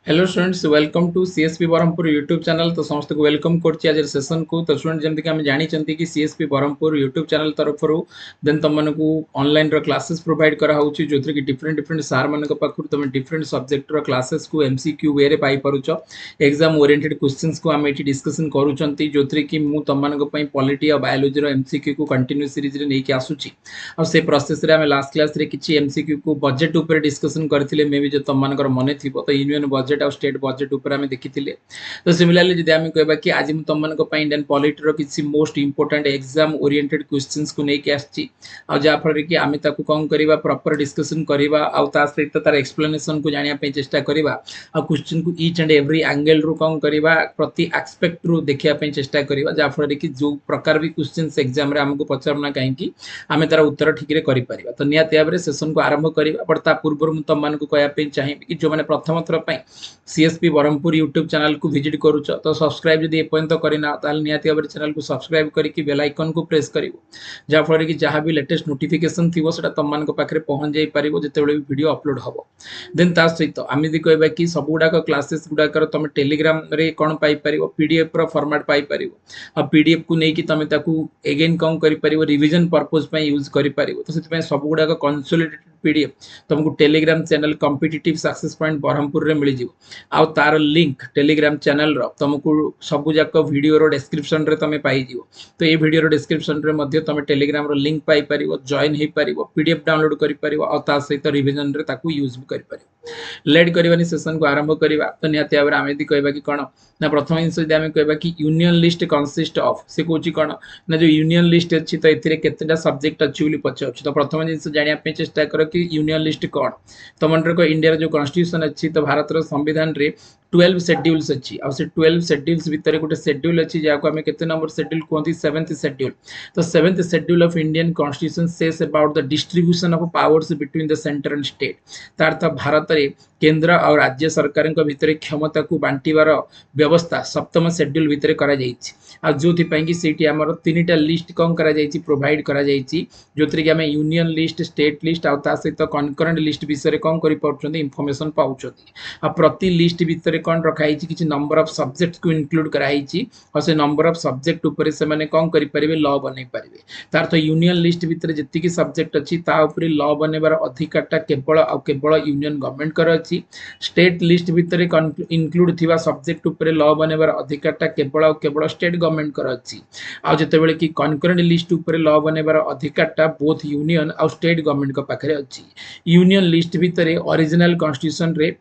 Hello students, welcome to CSP Berhampur YouTube channel. तो समस्त को वेलकम करछि आज सेशन को। तो स्टूडेंट जमति कि हम जानि चंती कि सीएसपी बरहमपुर यूट्यूब चैनल तरफ देन तुम मानकू ऑनलाइन रो क्लासेस प्रोवाइड करा होछि जोथि कि डिफरेंट डिफरेंट सार मानक पाखुर तुम डिफरेंट सब्जेक्ट रो क्लासेस को एमसीक्यू वे रे पाई परुछ। एग्जाम ओरिएंटेड क्वेश्चंस को हम एठी डिस्कशन करूछंती जोथि कि मु तुम मानक पई पॉलिटी और बायोलॉजी रो एमसीक्यू को कंटिन्यू सीरीज रे नै कि आसुछि। आ से प्रोसेस रे हम लास्ट क्लास रे किछि एमसीक्यू को बजट ऊपर डिस्कशन करथिले। मे भी जो तुम मानकर मने थिबो तो यूनियन बजट और स्टेट बजट ऊपर आम देखी। तो सिमिलरली जब आम कह कि आज तुम मान इंडियन पॉलिटी किसी most important exam oriented questions को लेकिन आसफल कि आम कौन करवा प्रॉपर डिस्कशन करवा सहित तार एक्सप्लेनेशन को जानापी चेष्टा करवा क्वेश्चन को ईच एंड एवरी एंगल रू कौन करवा प्रति एक्सपेक्ट रू देखापी चेष्टा करवा जहाँफल कि जो प्रकार भी क्वेश्चन एग्जाम आमको पचारूना कहीं आम तार उत्तर ठीक से कर। तो निहती भाव में सेशन को आरंभ करवा बट ता पूर्व तुम मान कहवाई चाहिए कि जो मैंने प्रथम थर सीएसपी बरहमपुर यूट्यूब चैनल को विजिट करूछ तो सब्सक्राइब जब एपर्यंत करना ताल निहती भाव चैनल को सब्सक्राइब करके बेल आइकन को प्रेस कर जहाँफल कि जहाँ भी लेटेस्ट नोटिफिकेशन थी से तुम मान पाखे पहुँच जाई पार जो भी वीडियो अपलोड हम देन ता सहित आम यदि कहवा कि सब गुड़ाक क्लासेस गुड़ाक तुम टेलीग्राम रे कौन पाइपर पीडीएफ फॉर्मेट पाइपर आ पीडीएफ को लेकिन तुम एगेन कौन कर रिविजन पर्पज यूज कर। तो से सब गुड़ाक कंसोलिडेटेड पीडीएफ तुमको Telegram channel competitive success point Berhampur रे मिल जिवो। आउ तार लिंक टेलीग्राम चैनल रो तुमको सबु जाक वीडियो रो डिस्क्रिप्शन रे तुम पाई जिवो। तो ये वीडियो रो डिस्क्रिप्शन रे मध्य तुम टेलीग्राम रो लिंक पाई परिवो, जॉइन हे परिवो, पीडीएफ डाउनलोड करि परिवो और ता सहित रिवीजन रे ताकू यूज भी करि परिवो। लेट करबानी सेशन को आरंभ करबा। तो निहती भाव आम यदि कहबा कि कोन ना प्रथम जिनस यदि आम कहबा कि यूनियन लिस्ट कंसिस्ट ऑफ से कोची कोन ना जो यूनियन लिस्ट अछि तो एथिरे केतेटा सब्जेक्ट अछि बोली पचाउछ। तो प्रथम जिनस जानिया पे चेष्टा करो कि यूनियन लिस्ट कोन। तो मन रो इंडिया जो कॉन्स्टिट्यूशन अछि तो भारत रो संविधान रे 12 शेड्यूल्स अच्छी आ 12 शेड्यूल्स भितर गोटे शेड्यूल अच्छी जहाँ को आम केते नंबर शेड्यूल कहते 7th शेड्यूल। तो 7th schedule of Indian constitution says about the distribution of powers between the centre and state. तार अर्थ भारत में केंद्र और राज्य सरकार भितर क्षमता को बांटिबार व्यवस्था 7th शेड्यूल भितर करा जायछि। आ जोथिपाई कि सेठी हमर तीनटा लिस्ट कौन करा जायछि प्रोवाइड करा जायछि जोथि कि हमें यूनियन लिस्ट, स्टेट लिस्ट और ता सहित कनकरेंट लिस्ट विषय कौन करि पाउछन्ती इंफॉर्मेशन पाउछन्ती। आ प्रति लिस्ट भितर कौन रखाई किसी नंबर ऑफ सब्जेक्ट को इंक्लूड कराई और से नंबर ऑफ सब्जेक्ट ऊपर से माने कौन करि परिबे लॉ बनै परिबे। तार तो यूनियन लिस्ट भितर जति सब्जेक्ट अच्छी ता ऊपर लॉ बनेबार अधिकारटा केवल आ केवल यूनियन गवर्नमेंट कर अछि। स्टेट लिस्ट भितर इंक्लूड थिबा सब्जेक्ट ऊपर लॉ बनेबार अधिकारटा केवल आ केवल स्टेट गवर्नमेंट कर अछि। आ जेतेबेले कि कनकरेंट लिस्ट ऊपर लॉ बनेबार अधिकारटा बोथ यूनियन और स्टेट गवर्नमेंट को पाखरे अछि। यूनियन लिस्ट भितर ओरिजिनल कॉन्स्टिट्यूशन रे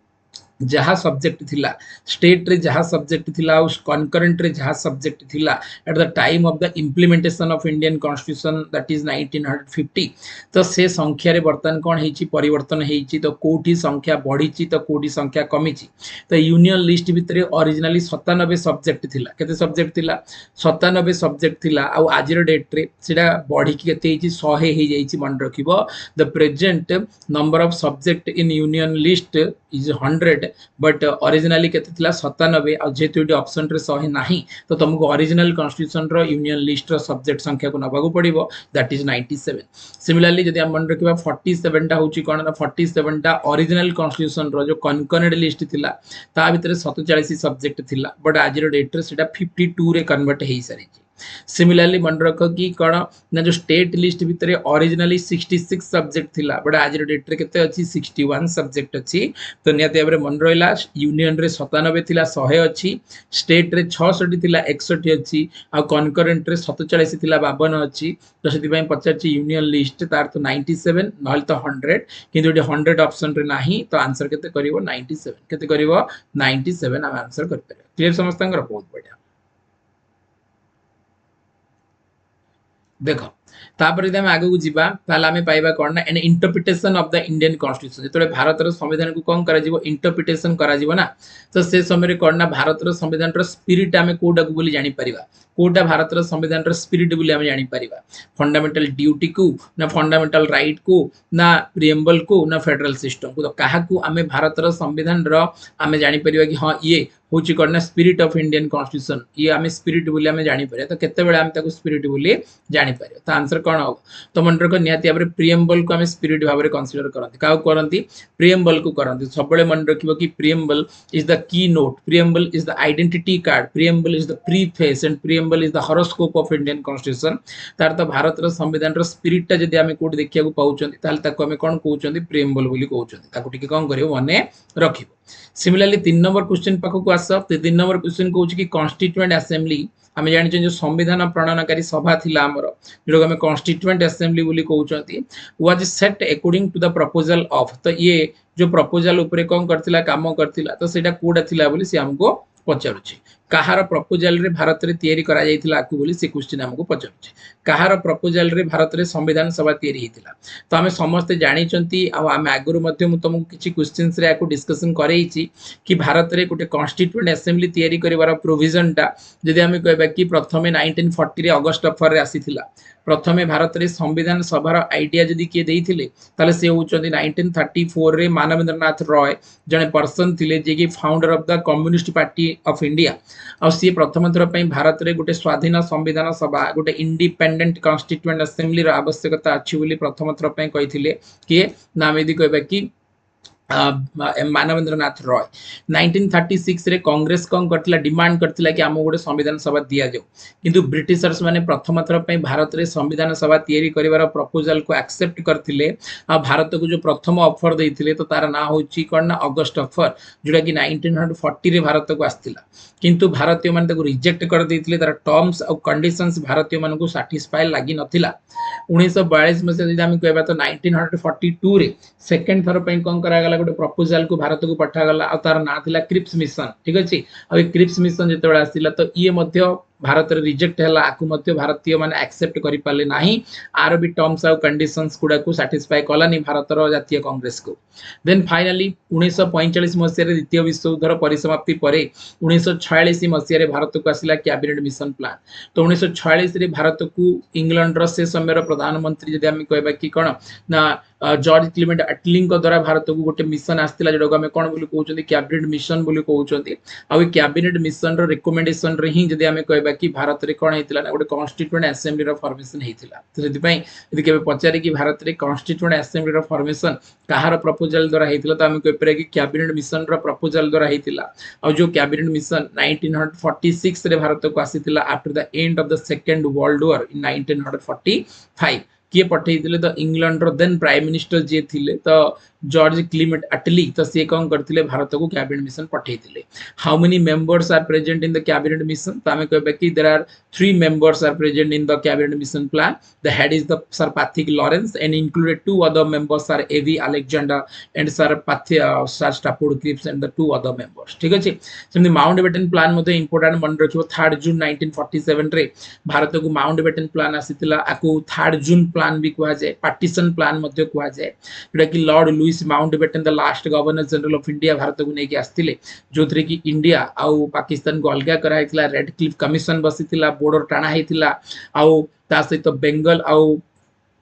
जहाँ सब्जेक्ट थिला, स्टेट रे जहाँ सब्जेक्ट थिला और कनकरेंट रे जहाँ सब्जेक्ट थिला eight the time of the implementation of Indian constitution that is 1950 तो से संख्या रे बर्तन कौन हेची परिवर्तन हेची। तो कोठी संख्या बढ़ी तो कोठी संख्या कमी। तो यूनियन लिस्ट भितर ओरिजिनली 97 सब्जेक्ट थिला। केते सब्जेक्ट थिला 97 सब्जेक्ट थिला आ आजिर डेट रे सेटा बढ़ी के केते हेची 100 हे जाईची। मन रखिबो the present number of subject in union list is 100 but originally केते थिला 97 आ जेतु एटी ऑप्शन रे 100 नाही तो तुमको ओरिजिनल कॉन्स्टिट्यूशन रो यूनियन लिस्ट रो सब्जेक्ट संख्या को नबागु पड़िबो दैट इज 97। सिमिलरली जदि हम मन रखिबा 47 टा होची कोन ना 47 टा ओरिजिनल कॉन्स्टिट्यूशन रो जो कनकरेंट लिस्ट थिला ता भितर 47 सब्जेक्ट थिला बट आजिर डेट रे सेटा 52 रे कन्वर्ट हेई सारी। सिमिलरली मन रख कि कौन ना जो स्टेट लिस्ट भितर ओरिजिनली 66 सब्जेक्ट थिला बट आज डेट रे केते अछि 61 सब्जेक्ट अछि। तो नियत भाव मन रहिला यूनियन रे 97 थिला 100 अछि, स्टेट रे 66 थिला 61 अछि आ कनकरेंट रे 47 थिला 52 अछि। तो सेति पय पचारछि यूनियन लिस्ट तार तो 97 नहल तो 100 किंतु एटी 100 ऑप्शन रे नाही तो आंसर केते करिवो 97 केते करिवो 97 हम आंसर कर परबो। क्लियर समस्तंगर बहुत बढ़िया। देखो तापर यदि हम आगे को जीवा ताला हमें पाइबा कोन ना an interpretation of the Indian constitution. जेतले भारत रो संविधान को कोन करा जीवो इंटरप्रिटेशन करा जीवो ना तो से समय रे कोन ना भारत रो संविधान रो स्पिरिट हमें कोडा को बोली जानि परिबा। कोडा भारत रो संविधान रो स्पिरिट बोली हमें जानि परिबा। फंडामेंटल ड्यूटी को ना फंडामेंटल राइट को ना प्रिएम्बल को ना फेडरल सिस्टम को। तो काहा को हमें भारत रो संविधान रो हमें जानि परिबा कि हां ये होची कोन स्पिरिट ऑफ इंडियन कॉन्स्टिट्यूशन ये हमें स्पिरिट बोली हमें जानि परिबा। तो केते बेले हम ताको स्पिरिट बोली जानि परिबा। तो आंसर कौन हो तो मन रख निहाती भाव प्रिएम्बल को आम स्पिरिट भाव में कनसीडर करते क्या करती प्रिएम्बल को करते सब मन रखिए कि preamble is the key note preamble is the identity card preamble is the preface and preamble is the horoscope of Indian constitution तार तो भारत संविधान स्पिरिटा जब आम कौट देखा पाँच आम कौन कहते प्रिएम्बल बोली कहते कौन कर मन रख सिमिलरली 3 नंबर क्वेश्चन पाखक आस तो 3 नंबर क्वेश्चन कहूँ कि कॉन्स्टिट्यूएंट असेंबली आम जानी जो संविधान प्रणयनकारी सभा थिला आमर जो आम कॉन्स्टिट्यूएंट असेंबली बोली कहते was set according to the proposal of तो ये जो प्रपोजल उपरे कौन करथिला काम करथिला तो सेटा कोडा थिला बोली से हमको पचारुछि कहार प्रपोजल रे भारत रे तयारी करा जायतिला आकु बोली से क्वेश्चन हमको पचारुछि कहार प्रपोजल रे भारत रे संविधान सभा तयारी हेतिला तो आमे समस्त जानि चंती आ आमे आगुरु मध्ये मु तुमको किछि क्वेश्चंस रे आकु डिस्कशन करैछि कि भारत रे गोटे कॉन्स्टिट्यूएंट असेंबली तयारी करिवार प्रोविजन टा जदि आमे कहबा कि प्रथमे 1940 रे अगस्त 4 रे आसीथिला प्रथमे भारत रे संविधान सभार आइडिया जदि किए देइथिले ताले से होचंदी 1934 रे मानवेंद्र नाथ रॉय जने पर्सन थिले जे कि founder of the communist party of India आ सी प्रथम थर पई भारत रे गोटे स्वाधीन संविधान सभा गोटे इंडिपेंडेंट कॉन्स्टिट्यूएंट असेंबली रो आवश्यकता अछि बोली प्रथम थर पई कहिथिले कि नाम यदि कहबा कि मानवेंद्र नाथ रॉय 1936 रे कांग्रेस कौन करथिला डिमांड करथिला कि आम गोटे संविधान सभा दिया जाऊ किंतु ब्रिटिशर्स माने प्रथम थर पई भारत रे संविधान सभा तयारी करिवार प्रपोजल को एक्सेप्ट करथिले आ भारत को जो प्रथम ऑफर देइथिले तो तार ना होची कोन ना अगस्त ऑफर जोडा कि 1940 रे भारत को आस्थिला किंतु भारतीय माने ताको रिजेक्ट कर देइथिले तार टर्म्स और कंडीशंस भारतीय मान को सैटिस्फाई लागि नथिला 1942 मसे जदि हम कहबा तो 1942 रे सेकंड थर पई कोन करा गला गोटे प्रपोजल को भारत को पठा गला आ तार ना थिला क्रिप्स मिशन ठीक अछि आ क्रिप्स मिशन जेतेबेला आसिला तो ये मध्य भारत रे रिजेक्ट हला आकु मध्य भारतीय माने एक्सेप्ट करि पाले नाही आर भी टर्म्स और कंडीशंस कुडा को सैटिस्फाई कलानी भारत रो जातीय कांग्रेस को देन फाइनली 1945 मसिया रे द्वितीय विश्व युद्धर परिसमाप्ति परे 1946 मसिया रे भारत को आसिला कैबिनेट मिशन प्लान तो 1946 रे भारत को इंग्लैंड रो से समय रो प्रधानमंत्री जदि हम कहबा कि कोन ना जॉर्ज क्लेमेंट अटली द्वारा भारत को गोटे मिशन आसला जोटा आम कौन बोली कहते कैबिनेट मिशन बोली कहते आ कैबिनेट मिशन रो रिकमेंडेशन रे ही जदि आम कहबा कि भारत रे कोन हेतिला ना गोटे कॉन्स्टिट्यूएंट असेंबली रो फॉर्मेशन हेतिला तो सेति पई यदि केबे पचारे कि भारत रे कॉन्स्टिट्यूएंट असेंबली रो फॉर्मेशन कहार प्रपोजल द्वारा हेतिला तो आम कहि परे कि कैबिनेट मिशन रो प्रपोजल द्वारा हेतिला आ जो कैबिनेट मिशन 1946 रे भारत को आसीतिला after the end of the second world war in 1945 किए पठे तो इंग्लैंड रो देन प्राइम मिनिस्टर जे थिले तो जॉर्ज क्लेमेंट अटली तो सी कौन करथिले भारत को कैबिनेट मिशन पठे how many members are present in the cabinet mission तो आम कहबा कि there are 3 members are present in the cabinet mission plan the head is the sir Pethick Lawrence and included 2 other members are A V Alexander and sir sir Stafford Cripps and the 2 other members ठीक अछि सेमि Mountbatten plan मध्ये important मन रखिबो 3 June 1947 रे भारत को Mountbatten plan आसीतिला आकु 3 जून plan भी कहा जाए पार्टीशन प्लान मध्ये कहा जाए जोटा कि Lord Louis Mountbatten the last governor general of India Bharat को लेके आस्तिले जो थरे कि इंडिया आउ पाकिस्तान को अलग करा हेतिला रेड क्लिफ कमिशन बसितिला बॉर्डर टाणा हेतिला आउ ता सहित बेंगल आउ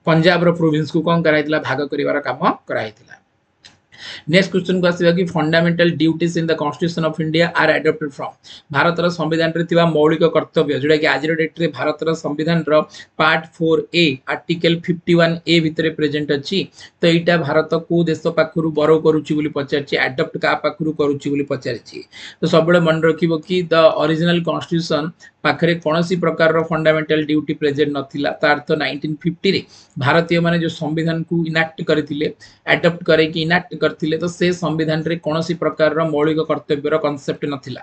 पंजाब रो प्रोविंस को कोन करा हेतिला भाग करिवार काम करा हेतिला नेक्स्ट क्वेश्चन को आसीबा कि fundamental duties in the constitution of India are adopted from Bharat रो संविधान रे थिबा मौलिक कर्तव्य जोटा कि आज डेट रे भारत रो संविधान रो पार्ट 4A आर्टिकल 51A भितरे प्रेजेंट अछि तो एटा भारत को देश पाखरु बरो करूची बोली पचारछि एडॉप्ट का पाखरु करूची बोली पचारछि तो सबले मन रखिबो कि द ओरिजिनल कॉन्स्टिट्यूशन पाखरे कोनोसी प्रकार रो फंडामेंटल ड्यूटी प्रेजेंट नथिला तार तो 1950 रे भारतीय माने जो संविधान को इनैक्ट करथिले एडॉप्ट करे कि इनैक्ट करथिले तो से संविधान रे कोनोसी प्रकार रो मौलिक कर्तव्य रो कांसेप्ट नथिला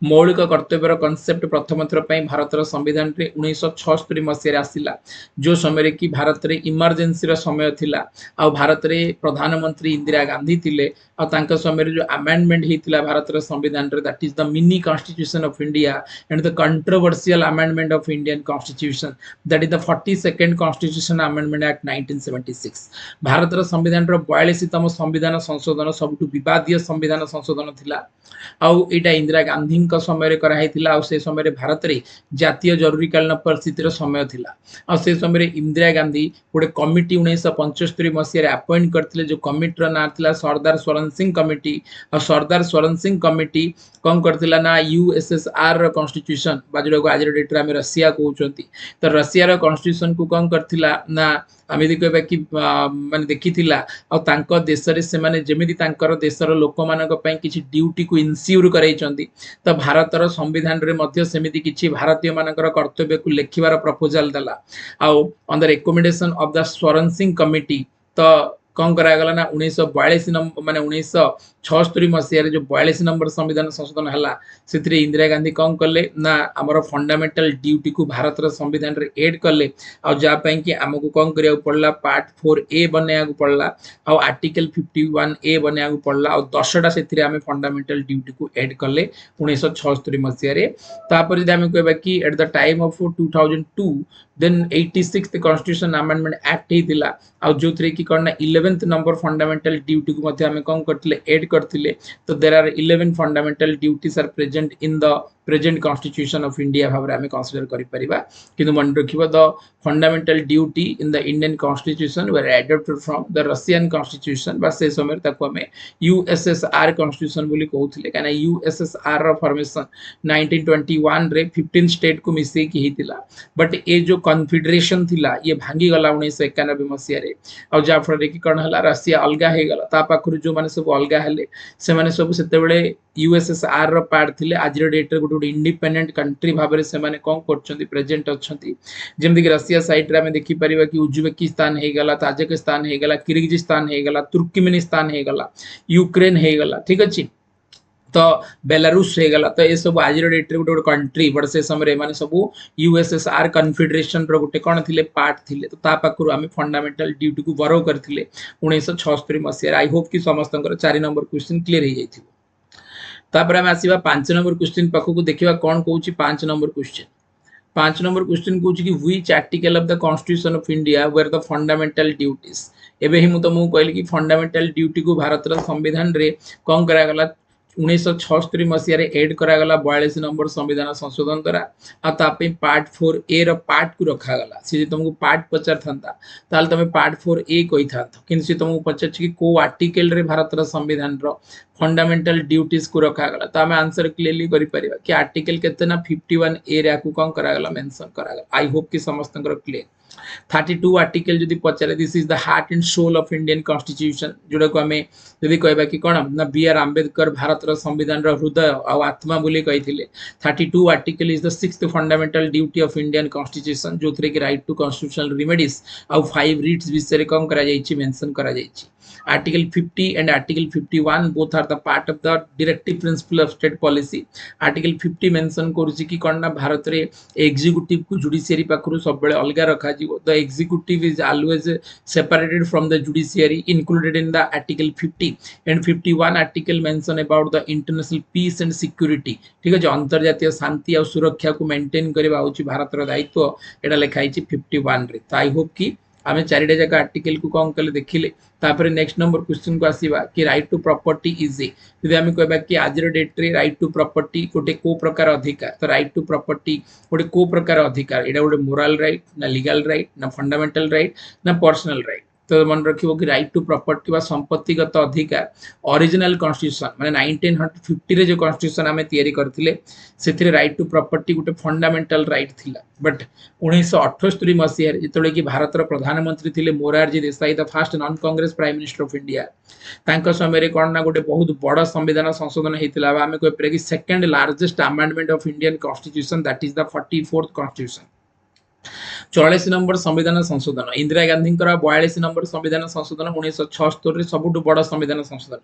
मौलिक कर्तव्य रो कांसेप्ट प्रथम थर पई भारत रो संविधान रे 1976 मसिया रे आसिला जो समय रे कि भारत रे इमरजेंसी रो समय थिला आ भारत रे प्रधानमंत्री इंदिरा गांधी थिले आ तांका समय रे जो अमेंडमेंट हेतिला भारत रो संविधान रे that is the mini constitution of India and the controversial amendment of Indian Constitution that is the 42nd Constitution Amendment Act 1976 Bharat रो संविधान रो 42तम संविधान संशोधन सबुठु विवादीय संविधान संशोधन थिला आउ एटा इंदिरा गांधी समय कराइथिला आउ से समय भारत रे जातीय जरूरीकालीन परिस्थितिर समय थिला आ से समय इंदिरा गांधी गोटे कमिटी 1975 मसीह अपॉइंट करथिले जो कमिटी ना थिला सरदार स्वरण सिंह कमिटी आ सरदार स्वरण सिंह कमिटी कौन करथिला ना यूएसएसआर कॉन्स्टिट्यूशन बाजडा को आज डेट रे रशिया कहउचंती तो रशिया रो कॉन्स्टिट्यूशन को कौन करथिला ना आम यदि कहबा कि माने देखिथिला आ तांको देश रे से माने जेमिति तांकर देशर लोक मानक पई किछि ड्यूटी को इनस्योर करैचंती तो भारतर संविधान रे मध्य सेमिति किछि भारतीय मानकर कर्तव्य को लेखिबार प्रपोजल दला आ on the recommendation of the Swaran Singh committee तो कौन करागला ना 1942 नंबर माने 1976 मसीह जो 42 नंबर संविधान संशोधन हला से इंदिरा गांधी कौन कले ना आमर फंडामेंटल ड्यूटी को भारत संविधान रे ऐड कले आ जा पई कि हमको कौन करिया पड़ला पार्ट 4A बनया को पड़ला आ आर्टिकल 51A बनया को पड़ला आ 10टा से आम फंडामेंटल ड्यूटी को ऐड कले 1976 मसीह रे तापर जदि हम कहबा कि at the time of 2002 then 86th constitution amendment act हेतिला आ जो थ्रे की करना 11th नंबर फंडामेंटल ड्यूटी को मध्य हमें कौन करथिले ऐड करथिले तो there are 11 fundamental duties are present in the present constitution of India भाबरे हमें कंसीडर करि परिबा किंतु मन रखिबा the fundamental duty in the Indian constitution were adopted from the Russian constitution बस से समय ताको हमें यूएसएसआर कॉन्स्टिट्यूशन बोली कहउथिले काना यूएसएसआर रो फॉर्मेशन 1921 रे 15 स्टेट को मिसे की हितिला बट ए जो कन्फेडरेशन थिला ये भांगी गला 1991 मसीह रे और जा फल की कण हला रशिया अलगा हे गला ता पाखरु जो माने सब अलगा हेले से माने सब सेते बेले यूएसएसआर रो पार्ट थिले आज डेट रे गोटे इंडिपेंडेंट कंट्री भाबरे से माने कोन करछंती प्रेजेंट अछंती जेमदि कि रशिया साइड रे हमें देखि परिबा कि उज्बेकिस्तान हे गला ताजिकिस्तान हे गला किर्गिजिस्तान हे गला तुर्कमेनिस्तान हे गला यूक्रेन हे गला ठीक अछि तो बेलारूस हे गला तो ये सब आज डेट रे गोटे कंट्री बट से समय माने सब यूएसएसआर कन्फेडरेशन रो गोटे कोन थिले पार्ट थिले तो ता पाखरु आमे फंडामेंटल ड्यूटी को बरो करथिले 1976 मसीह आई होप कि समस्तंकर 4 नंबर क्वेश्चन क्लियर हे जाइथिबो तापर हम आसीबा 5 नंबर क्वेश्चन पाखो को देखिबा कोन कहूची 5 नंबर क्वेश्चन 5 नंबर क्वेश्चन कहूची कि which article of the constitution of India where the fundamental duties एबे ही मु तुमको कहली कि फंडामेंटल ड्यूटी को भारत रा संविधान रे कोन करा गला 1976 मसीह रे ऐड करा गला 42 नंबर संविधान संशोधन द्वारा आ तापे पार्ट 4A रो पार्ट को रखा गला से तुमको पार्ट पचार थांता ताल तमे पार्ट 4A कहि थांत किन से तुमको पचार कि को आर्टिकल रे भारत रा संविधान रो फंडामेंटल ड्यूटीज को रखा गला तो हमें आंसर क्लियरली करि परिबा कि आर्टिकल केते ना 51A रे को कोन करा गला मेंशन करा गला आई होप कि समस्तंकर क्लियर 32 आर्टिकल जदि पचारे this is the heart and soul of Indian constitution जोड़ा को हमें जदि कहबा कि कोन ना बी.आर. आंबेडकर भारत रा संविधान रा हृदय और आत्मा बोली कहिथिले 32 article is the 6th fundamental duty of Indian constitution जो थ्रे कि राइट टू कॉन्स्टिट्यूशनल रेमेडीज और 5 रीट्स विषय कम करा जाईची मेंशन करा जाईची Article 50 and Article 51 both are the part of the directive principle of state policy. Article 50 mention करूची कि कोन ना भारत रे एग्जीक्यूटिव को जुडिशियरी पाखरु सब बेले अलगा रखा जीवो the executive is always separated from the judiciary included in the Article 50 and 51 article mention about the international peace and security ठीक है जो अंतर्जातीय शांति और सुरक्षा को मेंटेन करबा होची भारत रो दायित्व एटा लिखाई छि 51 रे तो आई होप कि आमे चारिटा जगह आर्टिकल को कौन कले देखिले तापर नेक्स्ट नंबर क्वेश्चन को आसीबा कि right to property is a यदि हम कहबा कि आज डेट रे राइट टू प्रॉपर्टी गोटे को प्रकार अधिकार तो राइट टू प्रॉपर्टी गोटे को प्रकार अधिकार एटा गोटे मोरल राइट ना लीगल राइट ना फंडामेंटल राइट ना पर्सनल राइट तो मन रखिबो कि राइट टू प्रॉपर्टी वा संपत्तिगत अधिकार ओरिजिनल कॉन्स्टिट्यूशन माने 1950 रे जो कॉन्स्टिट्यूशन हमें तैयारी करथिले सेथिरे राइट टू प्रॉपर्टी गोटे फंडामेंटल राइट थिला बट 1978 मसीह जेतले कि भारत रो प्रधानमंत्री थिले Morarji Desai the first non Congress prime minister of India तांका समय रे कोन ना गोटे बहुत बड़ संविधान संशोधन हेतिला हमें कोइ प्रे कि second largest amendment of Indian constitution that is the 44th constitution 44 number संविधान संशोधन इंदिरा गांधी 42 नंबर संविधान संशोधन 1976 रे सबुठु बड़ संविधान संशोधन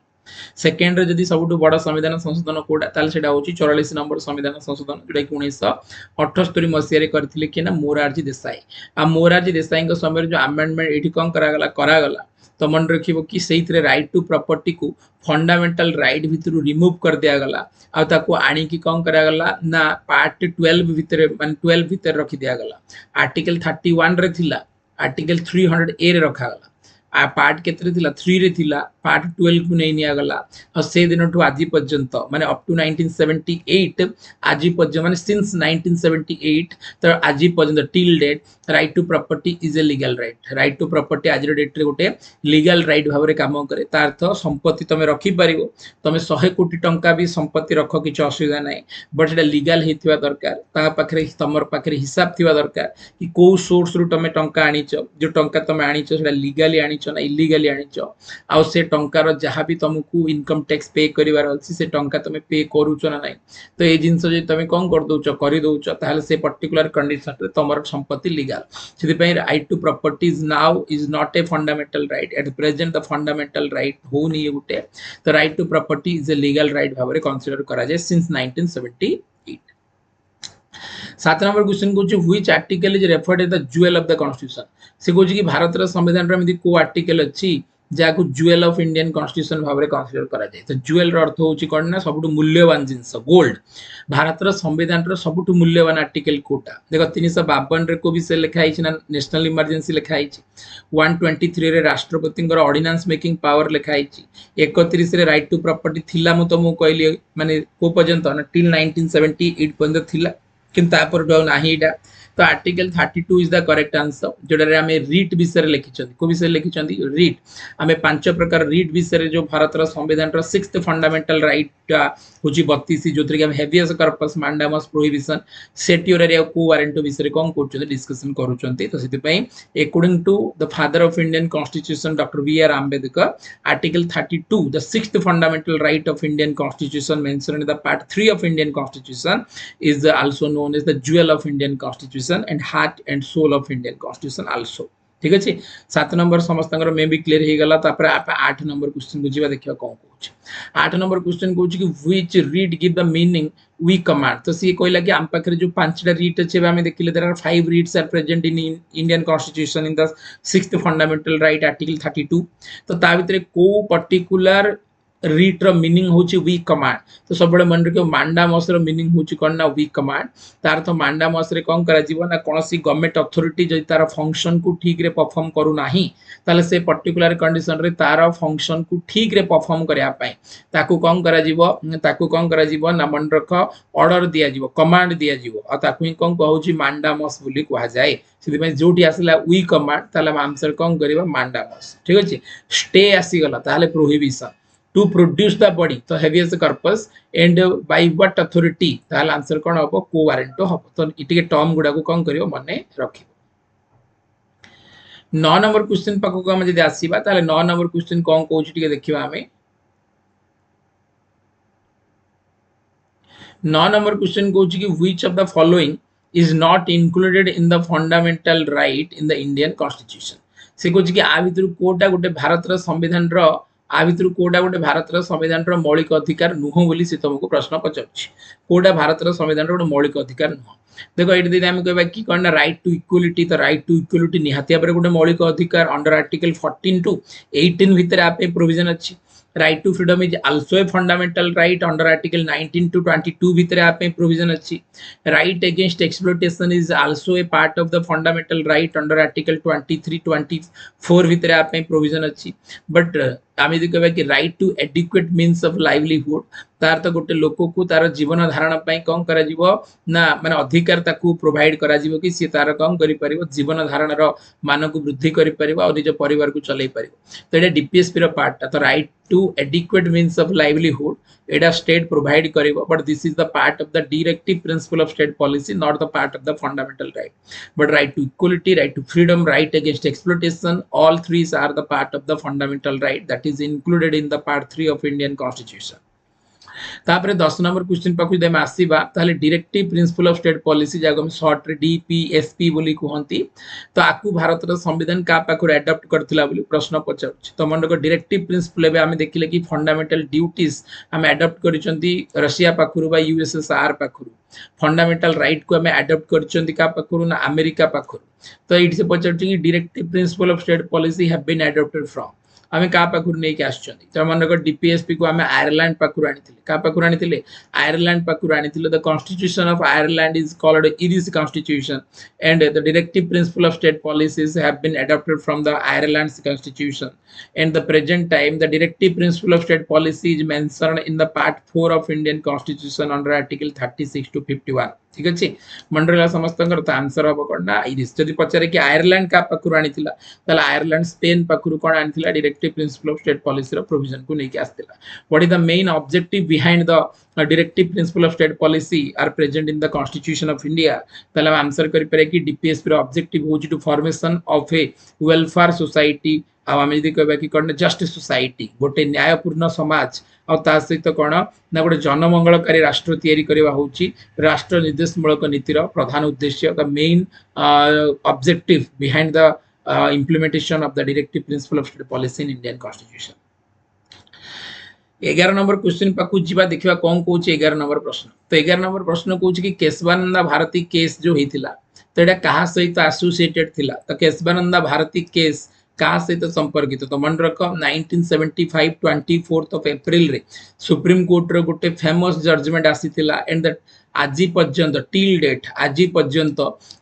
सेकेंड रे जदी सबुठु बड़ संविधान संशोधन कोडा ताल सेडा होची 44 नंबर संविधान संशोधन जेडा कि 1978 मसीह रे करथिले कि ना मोरारजी देसाई आ मोरारजी देसाई के समय जो अमेंडमेंट एठी कोन करा गला तो मन रखिबो कि सेइथरे राइट टू प्रॉपर्टी को फंडामेंटल राइट भितरु रिमूव कर दिया गला आ ताको आनी की कोन करा गला ना पार्ट 12 भितरे माने 12 भितर रखि दिया गला आर्टिकल 31 रे थिला आर्टिकल 300 ए रे रखा गला पार्ट केतरे थिला 3 रे थिला पार्ट 12 को नै निया गला और से दिन टू आज पर्यंत माने अप टू 1978 आज पर्यंत माने सिंस 1978 तो आज पर्यंत till date right to property is a legal right to property आज डेट रे गोटे लीगल राइट भाव काम करे तार अर्थ संपत्ति तमे रखी पारिबो तमे 100 कोटी टंका भी संपत्ति रख किछ असुविधा नै बट सेटा लीगल हेतिबा दरकार ता पाखरे तमर पाखरे हिसाब थिबा दरकार कि को सोर्स रु तमे टंका आनिच जो टंका तमे आनिच सेटा लीगली आनिच ना इलीगली आनिच आ से टंकार जहाँ भी तुमको इनकम टैक्स पे करिवार अछि से टंका तमे पे करूछ ना नै तो ए जिंस जे तमे कोन कर दोछ करि दोछ ताले से पर्टिकुलर कंडीशन रे तमर संपत्ति लीगल सेति पई right to property is now is not a fundamental right at present the fundamental right हो नि गुटे तो right to property is a legal right भाबरे कंसीडर करा जाय सिंस 1978 7 नंबर क्वेश्चन को which article is referred as the jewel of the constitution से को कि भारत रा संविधान रा को आर्टिकल अछि जाको ज्वेल ऑफ इंडियन कॉन्स्टिट्यूशन भाबरे कंसीडर करा जाय तो ज्वेल रो अर्थ होची कोन ना सबटु मूल्यवान जिंस गोल्ड भारत रा संविधान रा सबटु मूल्यवान आर्टिकल कोटा देखो 352 रे को भी से लिखा आइछि ना नेशनल इमरजेंसी लिखा आइछि 123 रे राष्ट्रपति ऑर्डिनेंस मेकिंग पावर लिखा आइछि 31 रे राइट टू प्रॉपर्टी थिला मु तो मु कहली माने को पर्यंत ना टिल 1978 पर्यंत थिला किंतु तापर डो नाहीडा तो article 32 is the correct answer जोडा रे हमें रीट विषय रे लिखिछंती को विषय लिखिछंती रीट हमें पांच प्रकार रीट विषय रे जो भारत रा संविधान रा 6th फंडामेंटल राइट होची 32 जोथरे हम हेवियस कार्पस मांडामस प्रोहिबिशन सेटियोरे को वारंट विषय रे कोन करछते डिस्कशन करूछंती तो सेति पई according to the father of Indian constitution doctor V R. Ambedkar article 32 the 6th fundamental right of Indian constitution mentioned in the part 3 of Indian constitution is also known as the jewel of Indian constitution and heart and soul of Indian constitution also ठीक अछि 7 number समस्तंगर में भी clear हे गला तापर आप 8 number question को जीवा देखियो कोन कहूछ 8 नंबर क्वेश्चन कहूछ कि which writ give the meaning we command तो सी कहला कि हम पाखरे जो पांचटा रीड अछि हम देखिले there are 5 writs are present in Indian constitution in the 6th fundamental right article 32 तो ता भितरे को पर्टिकुलर रीट रो मीनिंग होची वी कमांड तो सब बडे मन रखियो मांडामस रो मीनिंग होची कोन ना वी कमांड तार तो मांडामस रे कोन करा जीवो ना कोनसी गवर्नमेंट अथॉरिटी जै तार फंक्शन को ठीक रे परफॉर्म करू नाही ताले से पर्टिकुलर कंडीशन रे तार फंक्शन को ठीक रे परफॉर्म करिया पई ताकू कोन करा जीवो ना मन रख ऑर्डर दिया जीवो कमांड दिया जीवो आ ताकू ही कोन कहूची मांडामस बोली कहा जाय सिधि में जोटी आसला वी कमांड ताले आंसर कोन करबा मांडामस ठीक अछि स्टे आसी गला ताले prohibition to produce the body तो heaviest corpus and by what authority ताल आंसर कोन हबो को वारंट हबो तो इटिके टर्म गुडा को कोन करियो मने रखिबो 9 नंबर क्वेश्चन पाको को हम जदि आसीबा ताले 9 नंबर क्वेश्चन कोन कहूची टिके देखिबा हमें 9 नंबर क्वेश्चन कहूची कि which of the following is not included in the fundamental right in the Indian constitution से कहूची कि आ भितर कोटा गोटे भारत रा संविधान रो आ भितर कोडा गोटे भारत रा संविधान रो मौलिक अधिकार नुह बोली से तुमको प्रश्न पचाउछि कोडा भारत रा संविधान रो मौलिक अधिकार नुह देखो एठी दिने हम कहबा कि कोन राइट टू इक्वालिटी तो राइट टू इक्वालिटी निहातिया पर गोटे मौलिक अधिकार अंडर आर्टिकल 14 टू 18 भितर आपे प्रोविजन अछि right to freedom is also a fundamental right under article 19 to 22 भितर आपे प्रोविजन अछि right against exploitation is also a part of the fundamental right under article 23 24 भितर आपे प्रोविजन अछि बट आमे देखबा कि right to adequate means of livelihood तार तो गोटे लोक को तार जीवन धारण पई कोन करा जीवो ना माने अधिकार ताकू प्रोवाइड करा जीवो कि सी तार कोन करि परिबो जीवन धारण रो मान को वृद्धि करि परिबो और निज परिवार को चलै परिबो तो एटा डीपीएसपी रो पार्ट तो right to adequate means of livelihood एटा स्टेट प्रोवाइड करिवो but this is the part of the directive principle of state policy not the part of the fundamental right but right to equality right to freedom right against exploitation all three are the part of the fundamental right that is included in the part 3 of Indian constitution तापरे 10 number question पाकु दे आसीबा ताले directive principle of state policy जागो हम short रे DPSP बोली कहंती तो आकु भारत रो संविधान का पाकु अडॉप्ट करथिला बोली प्रश्न पचाउछ तो मन को डायरेक्टिव प्रिंसिपल बे हमें देखिले कि फंडामेंटल ड्यूटीज हमें अडॉप्ट करिसंती रशिया पाखुरु बा यूएसएसआर पाखुरु फंडामेंटल राइट को हमें अडॉप्ट करिसंती का पाखुरु ना अमेरिका पाखुरु तो इट से पचाउछ कि directive principle of state policy have been adopted from आमे का पाखुर नै के आछछन्ती त मन रख डीपीएसपी को आमे आयरलैंड पाखुर आनिथिले का पाखुर आनिथिले आयरलैंड पाखुर आनिथिले the constitution of Ireland is called Irish constitution and the directive principle of state policies have been adopted from the Ireland's constitution. And the present time, the directive principle of state policy is mentioned in the part 4 of Indian constitution under article 36 to 51. ठीक अछि मंडला समस्तंकर त answer हबो कोना iris जदि पचारे कि Ireland का पाखुर आनिथिला तला आयरलैंड स्पेन पाखुर कोन आनिथिला directive principle of state policy रो प्रोविजन को नेकी आस्तिला what is the main objective behind the directive principle of state policy are present in the constitution of India तला आंसर करि परे कि डीपीएसपी रो ऑब्जेक्टिव होची to formation of a welfare society आ आमे जदि कहबा कि कोन जस्टिस सोसाइटी गोटे न्यायपूर्ण समाज और ता सहित कोन ना गोटे जनमंगलकारी राष्ट्र तयारी करबा होची राष्ट्र निर्देशमूलक नीतिर प्रधान उद्देश्य the main objective behind the implementation of the directive principle of state policy in Indian constitution. 11 number question पाकु जीवा देखिबा कोन कहूची 11 नंबर प्रश्न तो 11 नंबर प्रश्न कहूची कि केशवानंद भारती केस जो हिथिला तो एटा कहा सहित एसोसिएटेड थिला तो केशवानंद भारती केस कहा सहित संपर्कित तो मन रख 1975 24th ऑफ अप्रैल रे सुप्रीम कोर्ट रो गोटे फेमस जजमेंट आसीथिला एंड दैट आजि पर्यंत टिल डेट आजि पर्यंत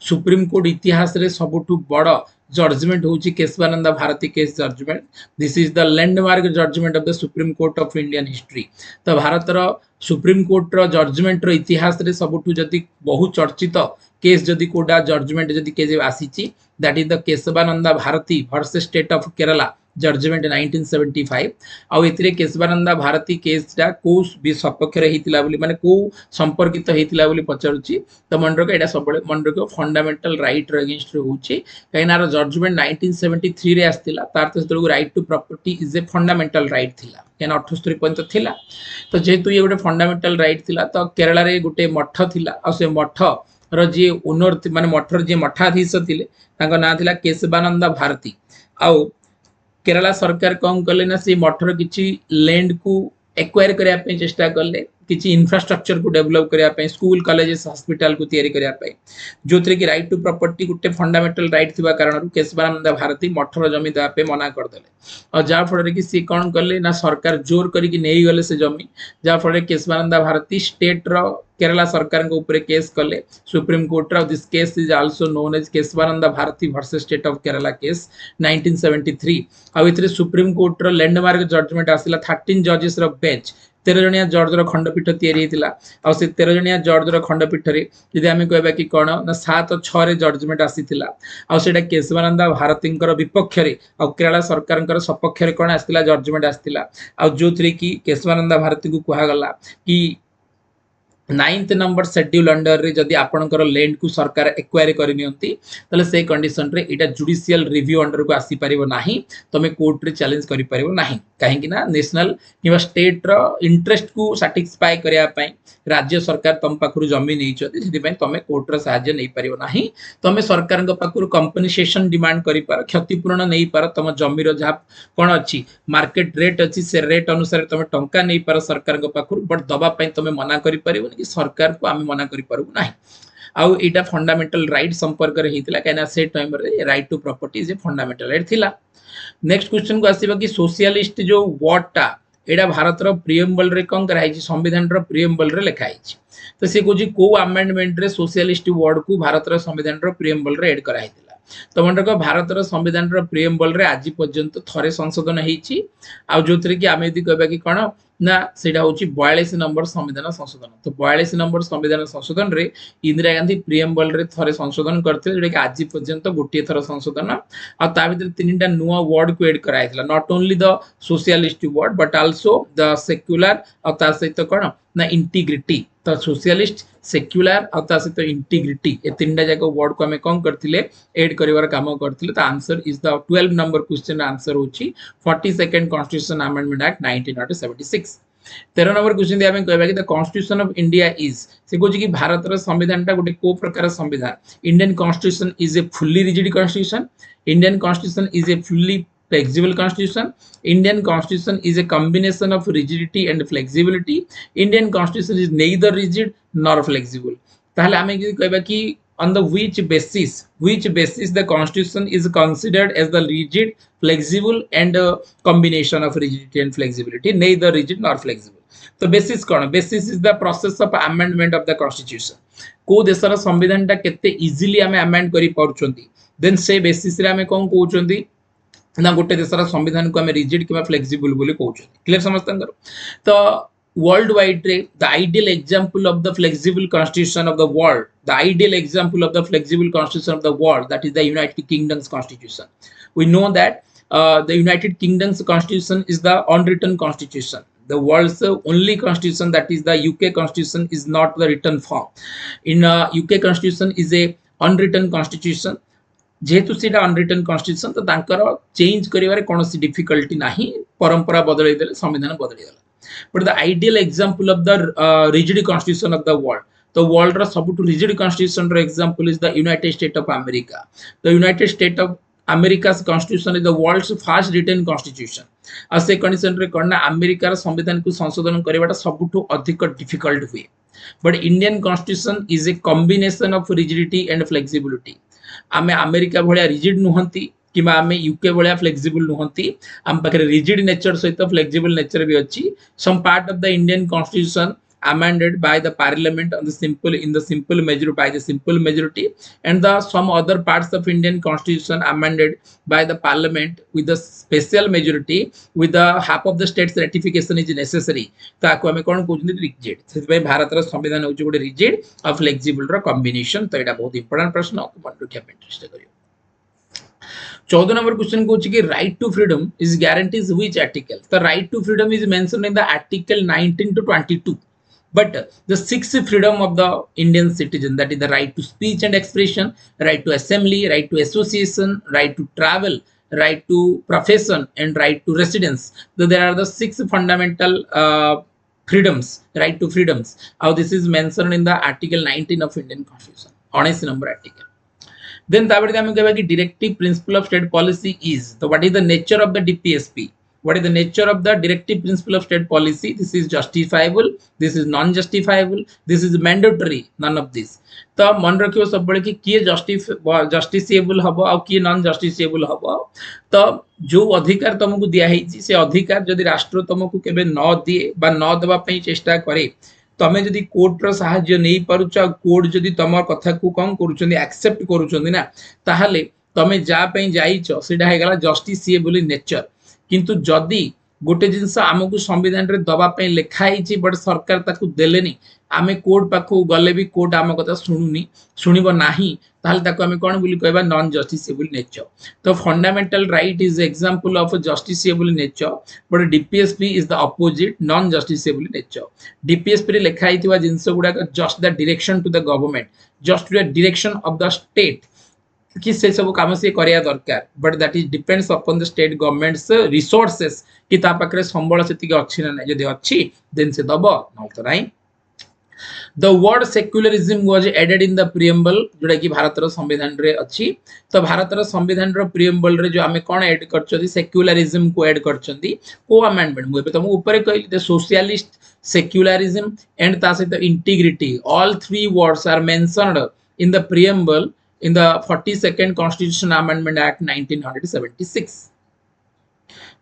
सुप्रीम कोर्ट इतिहास रे सबुठु बड़ जजमेंट होची Kesavananda Bharati case judgment this is the landmark judgment of the supreme court of Indian history तो भारत रो सुप्रीम कोर्ट रो जजमेंट रो इतिहास रे सबुठु जदी बहु चर्चित केस जदी कोडा जजमेंट जदी के आसीची that is the Kesavananda Bharati versus state of Kerala judgment 1975 आउ एतिरे केशवानंद भारती केसटा को सपक्ष रे हितिला बोली माने को संपर्कित हितिला बोली पचारुची तो मन रख एटा सबले मन रख फंडामेंटल राइट रो अगेंस्ट रे होची काइनार जजमेंट 1973 रे आस्तिला तार तो right to property is a fundamental right थिला केन 78 पर्यंत थिला तो जेतु ये गोटे फंडामेंटल राइट थिला तो केरला रे गोटे मठ थिला आ से मठ रो जे ओनर माने मठर जे मठाधीश थिले तांको ना थिला केशवानंद भारती आउ केरला सरकार कौन कले ना से मठर किछि लैंड को एक्वायर करिया पे चेष्टा करले किछि इंफ्रास्ट्रक्चर को डेवलप करिया पे स्कूल कॉलेजेस हॉस्पिटल को तयारी करिया पे जोथरे कि right to property Gute fundamental right थिबा कारण केशवानंद भारती मठर जमी देवा पे मना कर देले और जा फळे कि सी कोन करले ना सरकार जोर करी कि नेई गले से जमी जा फळे केशवानंद भारती स्टेट रो केरला सरकार के ऊपर केस कले सुप्रीम कोर्ट रो this case is also known as Kesavananda Bharati versus state of Kerala case 1973 आ इतरे सुप्रीम कोर्ट रो लैंडमार्क जजमेंट आसिला 13 जजेस रो बेंच 13 जणिया जज रो खंडपीठ तयारी हेतिला आ से 13 जणिया जज रो खंडपीठ रे यदि हमें कहबा कि कोन ना 7 6 रे जजमेंट आसीथिला आ सेटा केशवानंद भारतींकर विपक्ष रे आ केरला सरकारंकर सपक्ष रे कोन आस्तिला जजमेंट आस्तिला आ जोथरे कि केशवानंद भारती को कहा गला कि 9th नंबर शेड्यूल अंडर रे जदी आपनकर लैंड को सरकार एक्वायर करि नियंती तले से कंडीशन रे एटा जुडिशियल रिव्यू अंडर को आसी परिबो नाही तमे कोर्ट रे चैलेंज करि परिबो नाही काहे कि ना नेशनल किबा स्टेट रो इंटरेस्ट को सैटिस्फाई करिया पई राज्य सरकार तम पाखरु जमी नै छथि सेति पई तमे कोर्ट रो सहायता नै परिबो नाही तमे सरकार को पाखरु कंपनसेशन डिमांड करि पार क्षतिपूर्ण नै पार तम जमी रो जा कोन अछि मार्केट रेट अछि से रेट अनुसार तमे टंका नै पार सरकार को पाखरु बट दबा पई तमे मना करि परिबो कि सरकार को आमे मना करि पारबो नाही आउ एटा फंडामेंटल राइट संपर्क रे हितला काना से टाइम रे right to property is a fundamental right थिला नेक्स्ट क्वेश्चन को आसीबा कि सोशलिस्ट जो वर्ड टा एटा भारत रो प्रियम्बल रे कोन कराई छि संविधान रो प्रियम्बल रे लिखाई छि तो से कोजी को अमेंडमेंट रे सोशलिस्ट वर्ड को भारत रो संविधान रो प्रियम्बल रे ऐड कराई थिला तो मन रखो भारत रो संविधान रो प्रियम्बल रे आज पर्यंत थरे संशोधन हेई छि आ जोथरे कि आमे यदि कहबा कि कोन ना सेटा होची 42 नंबर संविधान संशोधन तो 42 नंबर संविधान संशोधन रे इंदिरा गांधी प्रियम्बल रे थरे संशोधन करथिले जेटा कि आज पर्यंत गोटे थर संशोधन आ ता भीतर तीनटा नुवा वर्ड को ऐड कराइथिला not only the socialist word but also the secular आ ता सहित कोन ना इंटीग्रिटी तो सोशलिस्ट सेक्युलर आ ता सहित इंटीग्रिटी ए तीनटा जाको वर्ड को हमें कोन करथिले ऐड करिवार काम करथिले तो answer is the 12 number question answer होची 42nd constitution amendment act 1976 13 number question दिया हमें कहबा कि the constitution of India is से कोची कि भारत रो संविधान टा गोटे को प्रकार संविधान Indian constitution is a fully rigid constitution Indian constitution is a fully flexible constitution Indian constitution is a combination of rigidity and flexibility Indian constitution is neither rigid nor flexible ताहले हमें कि कहबा कि on the which basis the constitution is considered as the rigid, flexible and combination of rigidity and flexibility, neither rigid nor flexible. तो basis कौन? Basis is the process of amendment of the constitution. को देशर संविधान टा केते easily आमे amend करि पारुछंती, then से बेसिस रे आमे कोन कहउछंती ना गोटे देशर संविधान को आमे रिजिड किबा फ्लेक्सिबल बोली कहउछंती. क्लियर समस्तंकर? तो worldwide the ideal example of the flexible constitution of the world, the ideal example of the flexible constitution of the world, that is the United Kingdom's constitution. We know that the United Kingdom's constitution is the unwritten constitution. The world's only constitution, that is the UK constitution, is not the written form. In UK constitution is a unwritten constitution. जेहेतु सीटा unwritten constitution तो तांकर change करिवारे कोनोसी difficulty नाही, परंपरा बदलै देले, संविधान बदलै देला. But the ideal example of the rigid constitution of the world, the world रा सबुठु rigid constitution रा example is the United States of America. The United States of America's constitution is the world's first written constitution. आ से condition रे करना America रा संविधान को संशोधन करिवाटा सबुठु अधिक डिफिकल्ट हुए. But Indian constitution is a combination of rigidity and flexibility. आमे अमेरिका भलिया रिजिड नुहंती किबा आमे यूके भलिया फ्लेक्सिबल नुहंती, आम पाखरे रिजिड नेचर सहित फ्लेक्सिबल नेचर भी अछि. Some part of the Indian constitution amended by the parliament on the simple majority, and the some other parts of Indian constitution amended by the parliament with the special majority, with the half of the states ratification is necessary. ताको हमें कौन कहउछन? Rigid. सेति भारत रा संविधान होछि गोटे rigid और flexible रा कॉम्बिनेशन. तो एटा बहुत इंपोर्टेंट प्रश्न, मन रखिया पे इंटरेस्ट करियो. 14 नंबर क्वेश्चन को कि right to freedom is guarantees which article? The right to freedom is mentioned in the article 19 to 22. But the sixth freedom of the Indian citizen, that is the right to speech and expression, right to assembly, right to association, right to travel, right to profession and right to residence. So there are the six fundamental freedoms, right to freedoms. How this is mentioned in the article 19 of Indian Constitution, 19 number article. Then directive principle of state policy is, so what is the nature of the DPSP? What is the nature of the directive principle of state policy? This is justifiable, this is non-justifiable, this is mandatory, none of this. तो मन रखियो सब बड़े कि किए justiciable हबो आ किए non justiciable हबो. तो जो अधिकार तुमको दिया है से अधिकार जदि राष्ट्र तुमको केबे न दिए बा न देबा पई चेष्टा करे, तमे जदि कोर्ट रो सहाय्य नै पारुछ, कोर्ट जदि तम कथा को कम करूछन्दी, एक्सेप्ट करूछन्दी ना, ताहाले तमे जा पई जाईछ सेटा हे गला जस्टिसेबल नेचर. किंतु जदि गोटे जिनस आमको संविधान रे दबा पे लिखाई बट सरकार ताकू देलेनी, आमे कोर्ट पाखु गले भी कोर्ट आम कथा शुणिबो नाही, ताहले ताकू आमे कोन बोली कहबा? Non justiciable nature. तो fundamental right is example of justiciable nature, but DPSP is the opposite, non justiciable nature. DPSP रे लिखाई थिबा जिनस गुडा just the direction to the government, just the direction of the state कि से सब काम से करिया दरकार, but that is depends upon the state government's resources कि ता पाखरे संबळ सेति के अछि ना नै. जदि अछि देन से दबो, न तो नाही. The word secularism was added in the preamble, जोडा कि भारत रो संविधान रे अछि. तो भारत रो संविधान रो प्रिएम्बल रे जो आमे कोन ऐड करछथि? सेक्युलरिज्म को ऐड करछथि. को अमेंडमेंट मु तुम ऊपर कहली द सोशलिस्ट, सेक्युलरिज्म एंड ता सहित integrity, all three words are mentioned in the preamble in the 42nd Constitution Amendment Act 1976.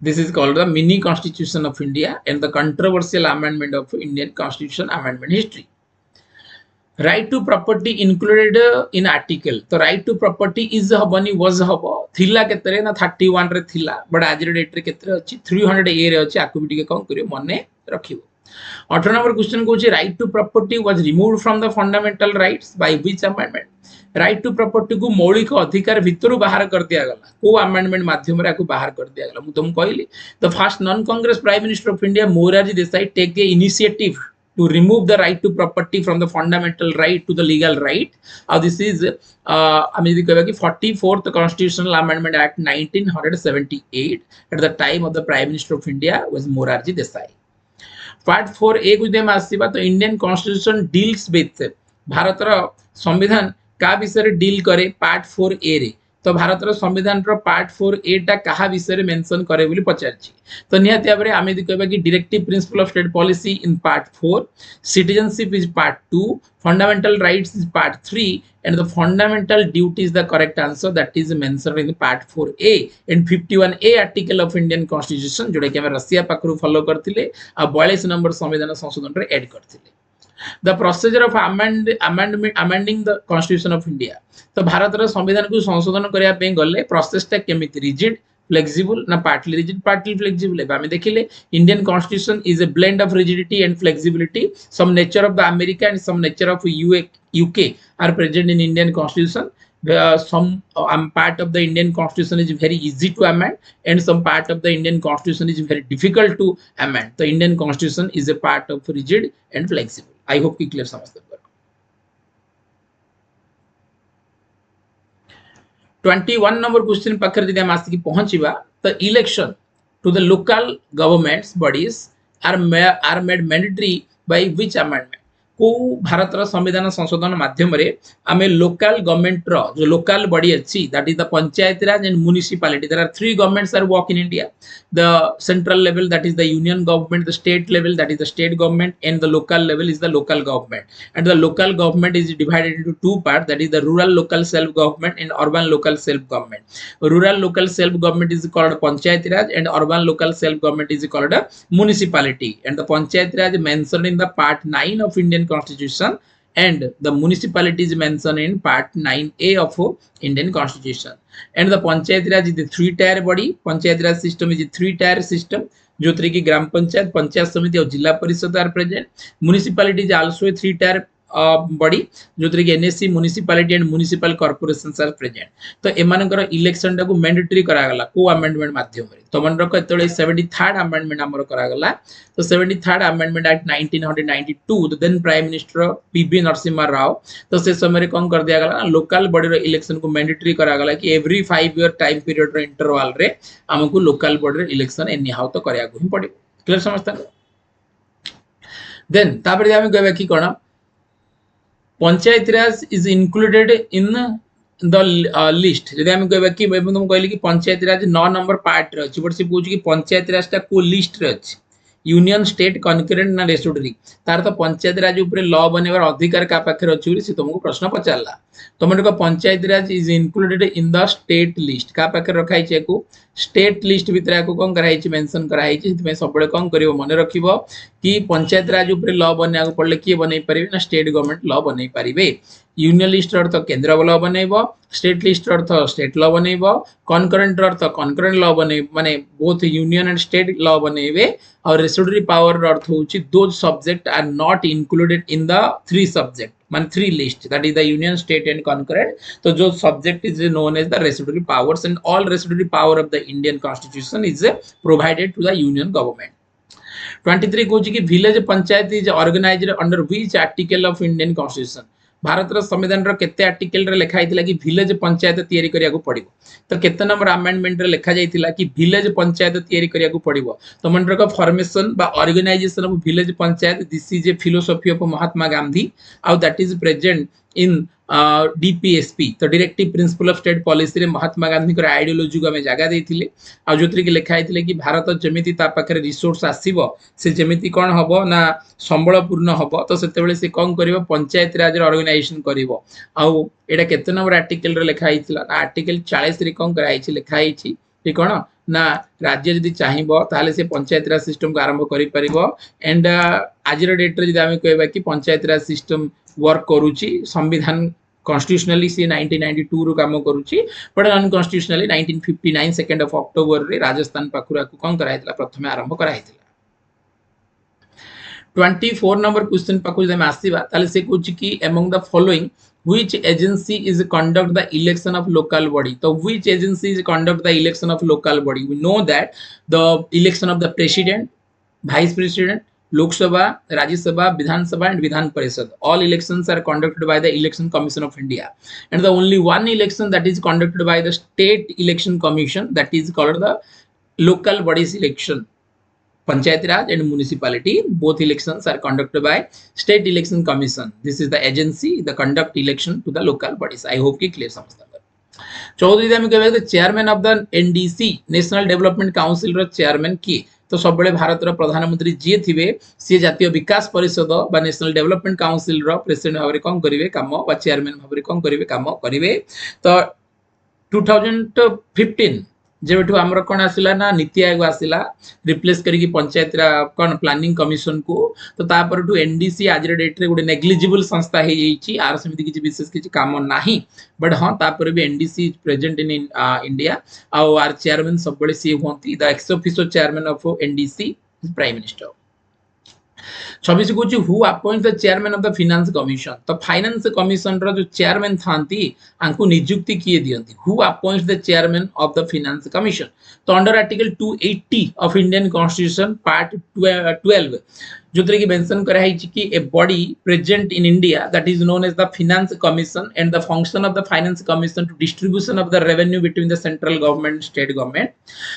This is called the mini constitution of India and the controversial amendment of Indian Constitution amendment history. Right to property included in article. तो right to property is हबनी was hub थिला केतरे ना 31 रे थिला, but आज रे date रे केतरे अछि? 300 ए रे अछि. आकु भी टिके कोन करियो मने रखिबो. 18 नंबर क्वेश्चन को right to property was removed from the fundamental rights by which amendment? Right to property को मौलिक अधिकार भितर बाहर कर दिया गला. को अमेंडमेंट माध्यम रे आकु बाहर कर दिया गला? मु तुम कहली the first non Congress prime minister of India Morarji Desai take the initiative to remove the right to property from the fundamental right to the legal right. This is I mean the 44th Constitutional Amendment Act 1978. At the time of the Prime Minister of India was Morarji Desai. Part 4A को them आसीबा तो Indian constitution deals with Bharat रा संविधान का विषय deal करे? Part 4A रे तो भारत रो संविधान रो पार्ट 4A टा कहा विषय रे मेंशन करे बोली पचारछि तो निहाती भाबरे आमे दि कहबा कि directive principle of state policy in part 4 citizenship is part 2 fundamental rights is part 3 and the fundamental duty is the correct answer that is mentioned in the part 4A and 51A article of Indian constitution जोटा कि हम Russia पाखरु follow करथिले आ 42 number संविधान संशोधन रे add करथिले the procedure of amending the constitution of India तो भारत रो संविधान को संशोधन करिया पे गले प्रोसेस टा केमिति rigid flexible na partly rigid partly flexible ame dekhile Indian constitution is a blend of rigidity and flexibility some nature of the America and some nature of UK are present in Indian constitution some part of the Indian constitution is very easy to amend and some part of the Indian constitution is very difficult to amend the Indian constitution is a part of rigid and flexible I hope ki clear samajhte 21 number question पाखर जदि हम आसिक पहुंचीबा तो election to the local governments bodies are made mandatory by which amendment को भारत रो संविधान संशोधन माध्यम रे आमे लोकल गवर्नमेंट रो जो लोकल बॉडी अछि that is the panchayat raj and municipality there are three governments are work in India the central level that is the union government the state level that is the state government and the local level is the local government and the local government is divided into two parts that is the rural local self government and urban local self government rural local self government is called panchayat raj and urban local self government is called a municipality and the panchayat raj mentioned in the part 9 of Indian constitution and the municipality is mentioned in part 9A of Indian constitution and the panchayat raj is the three tier body panchayat raj system is a three tier system जोथरे की ग्राम पंचायत पंचायत समिति और zila parishad are present municipality is also a three tier body जोथरे की NSC municipality and municipal corporations are present तो एमानकर election टा को mandatory करा गला को अमेंडमेंट माध्यम रे तो मन रख एतले 73rd अमेंडमेंट हमर करा गला तो 73rd amendment act 1992 the then prime minister P V Narasimha Rao तो से समय कोन कर दिया गला लोकल बॉडी रो इलेक्शन को मैंडेटरी करा गला कि एवरी 5 ईयर टाइम पीरियड रो इंटरवल रे हमकु लोकल बॉडी रो इलेक्शन एनी हाउ तो करिया को ही पड़े क्लियर समझता देन तापर हम कहबा कि कोन panchayat raj is included in the list जदि हम कहबा कि तुम कहली कि पंचायत राज 9 नंबर पार्ट रे अछि बट से पूछ कि पंचायत राज ता को लिस्ट रे अछि यूनियन स्टेट कनकरेंट ना रेस्टोडरी तार तो पंचायत राज ऊपर लॉ बनेबार अधिकार का पाखे अछि से तुमको प्रश्न पचारला तुमन को panchayat raj is included in the state list का पाखे रखाई छै को स्टेट लिस्ट भितर को कोन कराई छै मेंशन कराई छै तिमे सबले कोन करिवो मन रखिबो कि पंचायत राज ऊपर लॉ बनेया को पड़ले की बनै परिबे ना स्टेट गवर्नमेंट लॉ बनै परिबे यूनियन लिस्ट अर्थ केंद्र लॉ बनेबो स्टेट लिस्ट अर्थ स्टेट लॉ बनेबो कनकरेंट अर्थ कनकरेंट लॉ बने माने both union and state law बनेबे और रेस्टोडरी पावर अर्थ होची those subject are not included in the three subject मान three list that is the union state and concurrent so जो subject is known as the residuary powers and all residuary power of the Indian constitution is provided to the union government 23 कहूँ कि village panchayat is organized under which article of Indian constitution Bharat रो संविधान रो केते article रे लिखा आइतिला कि village panchayat तयारी करिया को पड़िबो तो केते नंबर अमेंडमेंट रे लिखा जाइतिला कि विलेज पंचायत तयारी करिया को पड़िबो तो मनर को फॉर्मेशन बा organisation of village panchayat this is a philosophy of Mahatma Gandhi आउ that is present in DPSP तो directive principle of state policy रे महात्मा गांधी को आइडियोलॉजी को हमें जगह देथिले आ जोत्री के लिखा आइतिले कि भारत जेमिति ता पाखरे रिसोर्स आसीबो से जेमिति कोन हबो ना संबलपूर्ण हबो तो सेते बेले से कोन करिवो पंचायत राज रे ऑर्गेनाइजेशन करिवो आउ एटा केते नंबर आर्टिकल रे लिखा आइतिला आर्टिकल 40 रे कोन कराई छि लिखा आइ छि कि कोन ना राज्य यदि चाहिबो ताले से पंचायत राज सिस्टम को आरंभ करि परिबो एंड आज रे डेट रे यदि हम कहबा कि पंचायत राज सिस्टम वर्क करूची संविधान कॉन्स्टिट्यूशनली से 1992 रो काम करूची but unconstitutionally 1959 second of October रे राजस्थान पाखुरा को कोन कराइतला प्रथमे आरंभ कराइतला 24 नंबर क्वेश्चन पाखु जे हम आसीबा ताले से कुछ कि among the following which agency is conduct the election of local body so which agency is conduct the election of local body we know that the election of the president vice president Lok Sabha, Rajya Sabha, Vidhan Sabha and Vidhan Parishad. All elections are conducted by the Election Commission of India. And the only one election that is conducted by the State Election Commission that is called the local bodies election. Panchayat Raj and municipality, both elections are conducted by State Election Commission. This is the agency, the conduct election to the local bodies. I hope ki clear samajhta. 14 आम कह chairman of the NDC national development council रो chairman किए तो सब भारत प्रधानमंत्री जी थे सी जातीय विकास परिषद बा नेशनल डेवलपमेंट काउंसिल रो प्रेसिडेंट भाव कौन करेंगे काम बा चेयरमैन भाव कौन करेंगे काम करेंगे तो 2015 जेबेठू आमर कौन आसला ना नीति आयोग आसला रिप्लेस करी पंचायत कौन प्लानिंग कमिशन को तो तापर एनडीसी आज डेट रे गोटे नेग्लिजिबल संस्था हो जाइए आर सेमती किसी विशेष किसी काम नहीं बट हाँ तापर भी NDC present in India are chairman सब सी हमें the ex official chairman of NDC prime minister 26 कहूँ who appoint the chairman of the finance commission तो फाइनेंस कमिशन रो जो चेयरमैन थांती आंकु नियुक्ति किए दियंती who appoint the chairman of the finance commission तो under article 280 of Indian constitution part 12 जो कि मेंशन करा है कि a body present in India that is known as the finance commission and the function of the finance commission to distribution of the revenue between the central government state government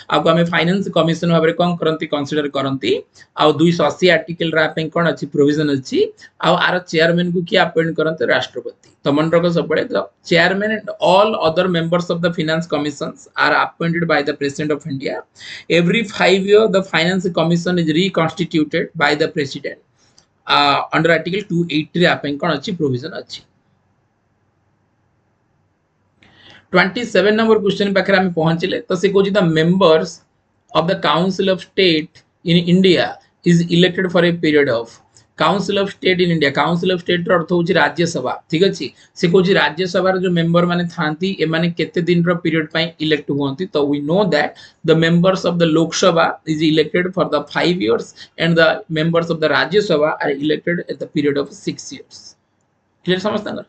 आपको हमें finance commission भाव कौन करती consider करती आ 280 article रापे कौन अच्छी provision अच्छी are chairman को किए अपॉइंट करते राष्ट्रपति तो मन रख सब the chairman and all other members of the finance commissions are appointed by the president of India every 5 years the finance commission is reconstituted by the president under article 280 रे आपन कोन अछि प्रोविजन अछि 27 नंबर क्वेश्चन पाखरे हम पहुंचले तो से कोछि the members of the council of state in India is elected for a period of council of state in India council of state रो अर्थ होछि राज्यसभा ठीक अछि से कोछि राज्यसभा रो जो मेंबर माने थांती ए माने केते दिन रो पीरियड पई इलेक्ट होंती तो we know that the members of the Lok Sabha is elected for the 5 years and the members of the Rajya Sabha are elected at the period of 6 years clear समझता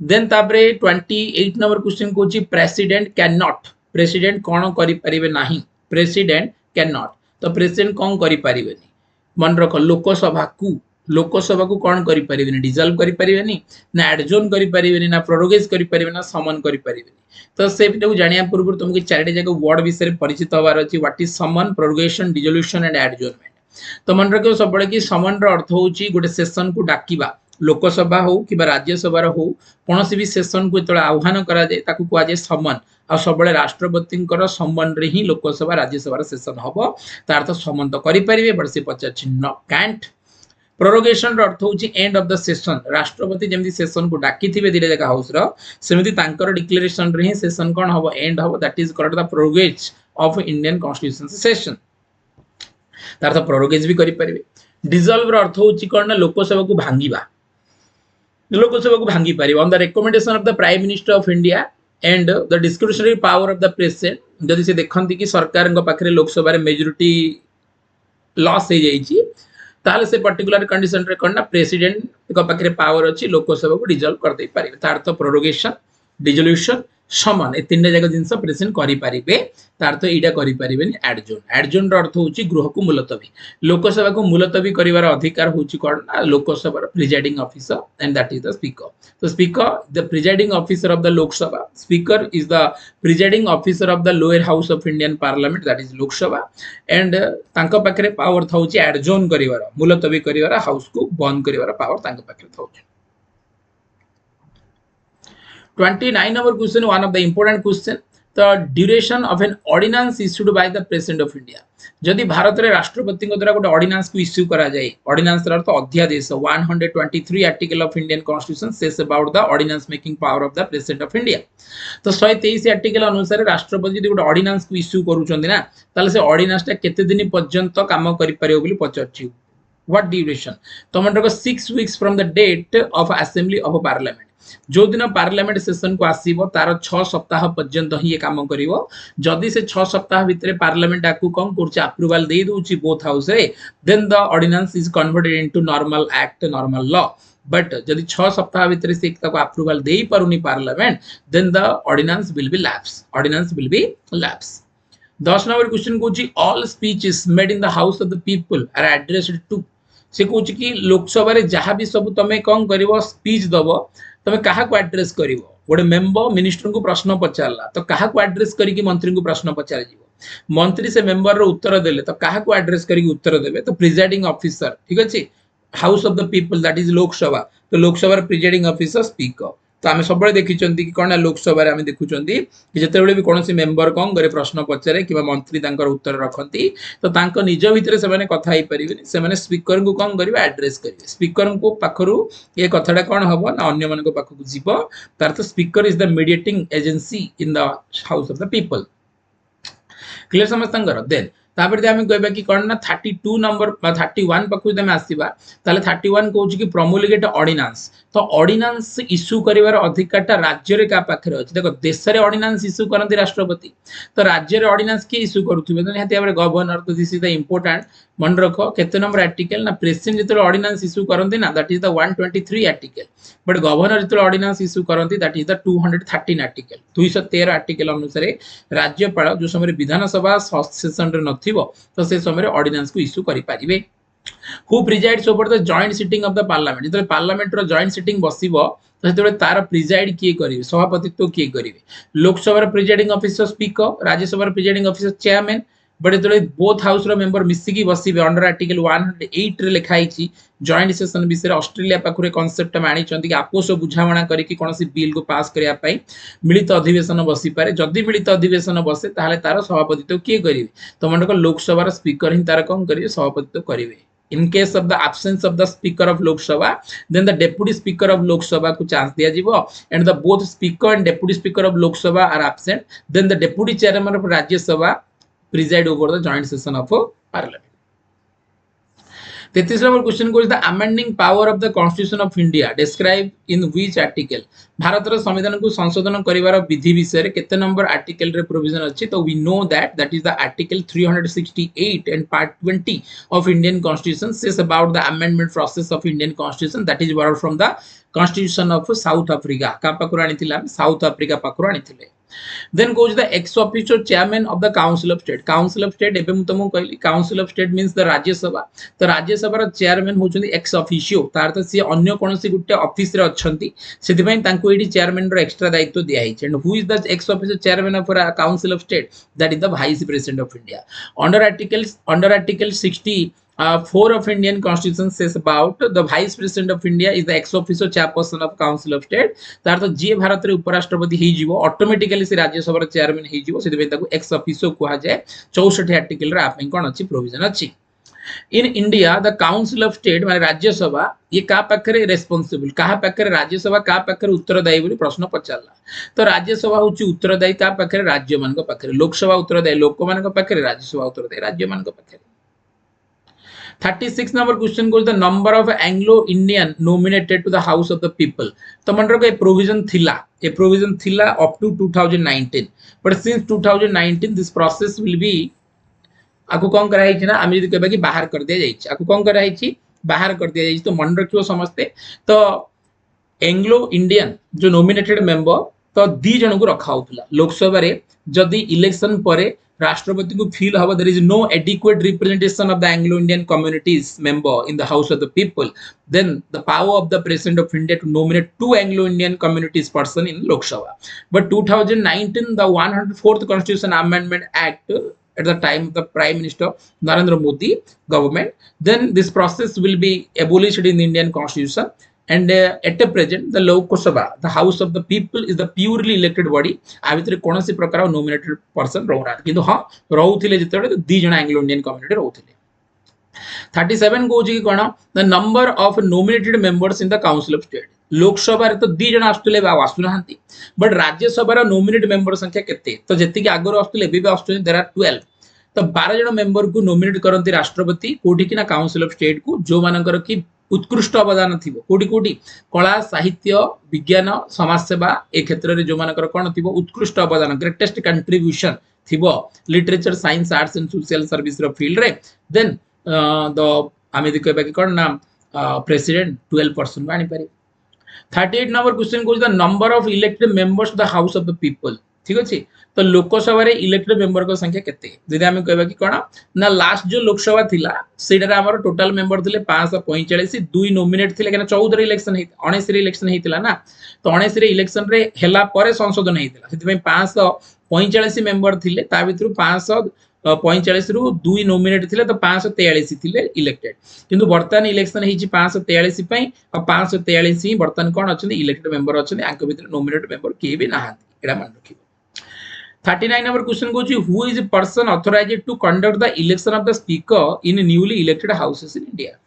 देन तापरे 28 नंबर क्वेश्चन कोछि प्रेसिडेंट कैन नॉट प्रेसिडेंट कोन करि परिबे नाही president can not तो president कोन करि परिबेनी मन रख लोकसभा को कौन करि परिबेनी डिसॉल्व करि परिबेनी ना एडजोर्न करि परिबेनी ना प्रोरोगेज करि परिबेनी ना समन करि परिबेनी तो सेटा जानिया पूर्व तुमको चारटे जगह वर्ड विषय परिचित होबार अछि what is summon prorogation dissolution and adjournment तो मन रख सब कि समन रो अर्थ होची गोटे सेशन को डाकिबा लोकसभा हो कि राज्यसभा हो कौन भी सेशन को जो आह्वान करा जाए ताकू कह जाए समन आ सब राष्ट्रपति सम्मान रे ही लोकसभा राज्यसभा सेशन हम तार तो समन तो करें बट से पचार कैंट प्रोरोगेशन अर्थ हूँ एंड ऑफ द सेशन राष्ट्रपति जमी सेशन को डाकी थे धीरे जगह हाउस सेमती डिक्लेरेशन रे ही सेशन कौन हम एंड हम that is called the prorogues of Indian constitution session तार तो प्रोरोगेज भी करें डिसॉल्व अर्थ हूँ कौन ना लोकसभा को भांगा लोकसभा को भांगी पार on the recommendation of the prime minister of India and the discretionary power of the president जदि से देखती कि सरकार पाखे लोकसभा मेजोरिटी लॉस हो जाइए ताले से पर्टिकुलर कंडीशन रे करना प्रेसिडेंट पाखे पावर अच्छी लोकसभा को डिसॉल्व कर दे पारे तार तो प्रोरोगेशन डिसोल्यूशन समन ए तीन जगह जिनस प्रेसिडेंट करें तार तो यहाँ करें एडजोर्न अर्थ हूँ गृह को मुलतवी लोकसभा को मुलतवी कर अधिकार हूँ कौन ना Lok Sabha presiding officer and that is the speaker तो speaker the presiding officer of the Lok Sabha speaker is the presiding officer of the lower house of Indian parliament that is Lok Sabha and तांका पाखरे पावर था एडजोर्न कर मुलतवी कर हाउस को बंद कर पावर तांका पाखरे था 29 number question one of the important question the duration of an ordinance issued by the president of India जदि भारत रे राष्ट्रपति द्वारा गोटे ऑर्डिनेंस को इश्यू करा जाए ऑर्डिनेंस अर्थ अध्यादेश 123 article of Indian constitution says about the ordinance making power of the president of India तो 123 आर्टिकल अनुसार राष्ट्रपति जदि गोटे ऑर्डिनेंस को इश्यू करूछन ना ताले से ऑर्डिनेंस टा केते दिन पर्यंत काम करि परियो बोली पचरछि व्हाट ड्यूरेशन तो मन 6 weeks from the date of assembly of parliament जो दिन पार्लियामेंट सेशन को आसीबो तार 6 सप्ताह पर्यंत ही काम करिवो जदि से 6 सप्ताह भितरे पार्लियामेंट आकु कम करछि अप्रूवल दे दोछि बोथ हाउस रे then the ordinance is converted into normal act normal law but जदि 6 सप्ताह भितरे से ताको अप्रूवल देई पारुनी parliament then the ordinance will be lapse 10 number question कोछि all speeches made in the house of the people are addressed to से कोछि कि लोकसभा रे जहां भी सब तमे कोन करिवो स्पीच दबो तमे कहा को एड्रेस करिवो गोटे मेंबर मिनिस्टर को प्रश्न पचारला तो कहा को एड्रेस करिकि मंत्री को प्रश्न पचार जीवो मंत्री से मेंबर रो उत्तर देले तो कहा को एड्रेस करिकि उत्तर देबे तो प्रिजाइडिंग ऑफिसर ठीक अछि house of the people that is Lok Sabha तो लोकसभा प्रिजाइडिंग ऑफिसर स्पीकर तो आम सब देखी कि कौन ना लोकसभा आम देखुं कि जिते भी कौन मेम्बर कौन करे प्रश्न पचारे कि मंत्री उत्तर रखती तो निज भितर से कथा पारे स्पीकर को कौन करेंगे एड्रेस करेंगे स्पीकर को पाखु ये कथाटा कौन हम ना अन्य मान पाखक जीव तार तो speaker is the mediating agency in the house of the people clear समस्त देन तापर आम कहबा कि कौन ना 32 नंबर 31 पाखु आम आसवा ताले 31 कहूँ कि प्रमोलिगेट ऑर्डिनेंस तो ऑर्डिनेंस इश्यू करिवार अधिकारटा राज्य रे का पाखरे अछि देखो देश रे ऑर्डिनेंस इश्यू करंती राष्ट्रपति तो राज्य रे ऑर्डिनेंस के इश्यू करूथिबे तो निहाती भाबरे गवर्नर तो दिस इज द इंपोर्टेंट मन रखो केते नंबर आर्टिकल ना प्रेसिडेंट जतो ऑर्डिनेंस इश्यू करंती ना that is the 123 article but governor जतो ऑर्डिनेंस इश्यू करंती that is the 213 article 213 article अनुसार राज्यपाल जो समय विधानसभा सेशन रे नथिबो तो से समय ऑर्डिनेंस को इश्यू करि पारिबे who presides over the joint sitting of the parliament जतो पार्लियामेंट रो जॉइंट सिटिंग बसिबो तो सेते तार प्रिजाइड किए करिवे सभापतित्व किए करिवे Lok Sabha presiding officer speaker Rajya Sabha presiding officer chairman but जो बोथ हाउस रो मेंबर मिसिकी बसिबे अंडर आर्टिकल 108 रे लिखाई छी जॉइंट सेशन विषय ऑस्ट्रेलिया पाखुरे कांसेप्ट मानी चंती कि आपोष बुझामणा करी कि कोनसी बिल को पास करिया पई मिलित अधिवेशन बसी पारे जदि मिलित अधिवेशन बसे ताले तार सभापतित्व किए करिवे तो मनक लोकसभा रो स्पीकर ही तार कोन करिवे सभापतित्व करिवे in case of the absence of the speaker of Lok Sabha then the deputy speaker of Lok Sabha को chance दिया जिवो and the both speaker and deputy speaker of Lok Sabha are absent then the deputy chairman of Rajya Sabha preside over the joint session of parliament 33 number question को is the amending power of the constitution of India describe in which article Bharat रो संविधान को संशोधन करिवार विधि विषय रे केते number article रे provision अछि तो we know that is the article 368 and part 20 of Indian constitution says about the amendment process of Indian constitution that is borrowed from the constitution of South Africa का पाखुर आनिथिला South Africa पाखुर आनिथिले then goes the ex officio chairman of the council of state एबे मु तुमको कहली council of state means the राज्य सभा तो राज्य सभा रो चेयरमैन होचंदी ex officio तार तो सी अन्य कोनोसी गुटे ऑफिस रे अछंती सेति पई तांको एडी चेयरमैन रो एक्स्ट्रा दायित्व दिया hitch and who is the ex officio chairman of council of state that is the vice president of India under article 64 of Indian Constitution says about the Vice President of India is the ex officio chairperson of Council of State. तार तो जी भारत रे उपराष्ट्रपति ही जीवो automatically से Rajya Sabha chairman ही जीवो सेति ताको ex officio कुहा जाय 64 आर्टिकल रे आपन कोन अछि प्रोविजन अछि in India the council of state माने राज्यसभा ये का पाखरे रेस्पोंसिबल का पाखरे राज्यसभा का पाखरे उत्तरदायी बोली प्रश्न पचारला तो राज्यसभा होची उत्तरदायी का पाखरे राज्य मान को पाखरे लोकसभा उत्तरदायी लोक मान को पाखरे राज्यसभा उत्तरदायी राज्य मान को पाखरे 36 number question goes the number of Anglo-Indian nominated to the House of the People. तो मन रखो provision थिला up to 2019 but since 2019 this process will be आकु कौन कराई छी ना आमी यदि कहबा कि बाहर कर दिया जाई छी आकु कौन कराई छी बाहर कर दिया जाई छी तो मन रखियो समझते तो एंग्लो इंडियन जो नॉमिनेटेड मेंबर तो दी जन को रखा होतला लोकसभा रे जदी इलेक्शन परे राष्ट्रपति को फील हवा there is no adequate representation of the Anglo Indian communities member in the house of the people then the power of the president of India to nominate to Anglo Indian communities person in Lok Sabha but 2019 द 104th constitution amendment act at the time of the Prime Minister Narendra Modi government then this process will be abolished in the Indian constitution and at the present the Lok Sabha the house of the people is the purely elected body आ भितर कोनोसी प्रकार nominated person रहना किंतु हां रहउथिले जतरे दी जण Anglo Indian community रहउथिले 37 को जी कोन the number of nominated members in the council of state Lok Sabha रे तो दी जण आस्तले बा आसु नहंती बट राज्यसभा रा नॉमिनेट मेंबर संख्या केते तो जति कि आगर आस्तले बे आस्तले देयर आर 12 तो 12 जण मेंबर को नॉमिनेट करंती राष्ट्रपति कोठी कि ना काउंसिल ऑफ स्टेट को जो मानकर कि उत्कृष्ट अवदान थिबो कोठी कोठी कला साहित्य विज्ञान समाज सेवा ए क्षेत्र रे जो मानकर कोन थिबो उत्कृष्ट अवदान ग्रेटेस्ट कंट्रीब्यूशन थिबो literature science arts and social service रो फील्ड रे देन द आमे देखबा कि कोन ना प्रेसिडेंट 12% आनी पारे 38 नंबर क्वेश्चन को the number of elected members of the house of the people ठीक अछि तो लोकसभा रे इलेक्टेड मेंबर को संख्या केते जदि हम कहबा कि कोन ना लास्ट जो लोकसभा थिला सेडा हमर टोटल मेंबर थिले 545 दुई नॉमिनेट थिले केना 14 रे इलेक्शन हे 19 रे इलेक्शन हेतिला ना तो 19 रे इलेक्शन रे हेला परे संशोधन हेतिला सेति 545 मेंबर थिले ता भितरु 500 45 रु 2 नॉमिनेट थिले तो 543 थिले इलेक्टेड किंतु वर्तमान इलेक्शन हिची 543 पई और 543 ही वर्तमान कोन अछन इलेक्टेड मेंबर अछन आंक भितर नॉमिनेट मेंबर के भी नाहांती एडा मान रखिबो 39 number question goes who is a person authorized to conduct the election of the speaker in newly elected houses in India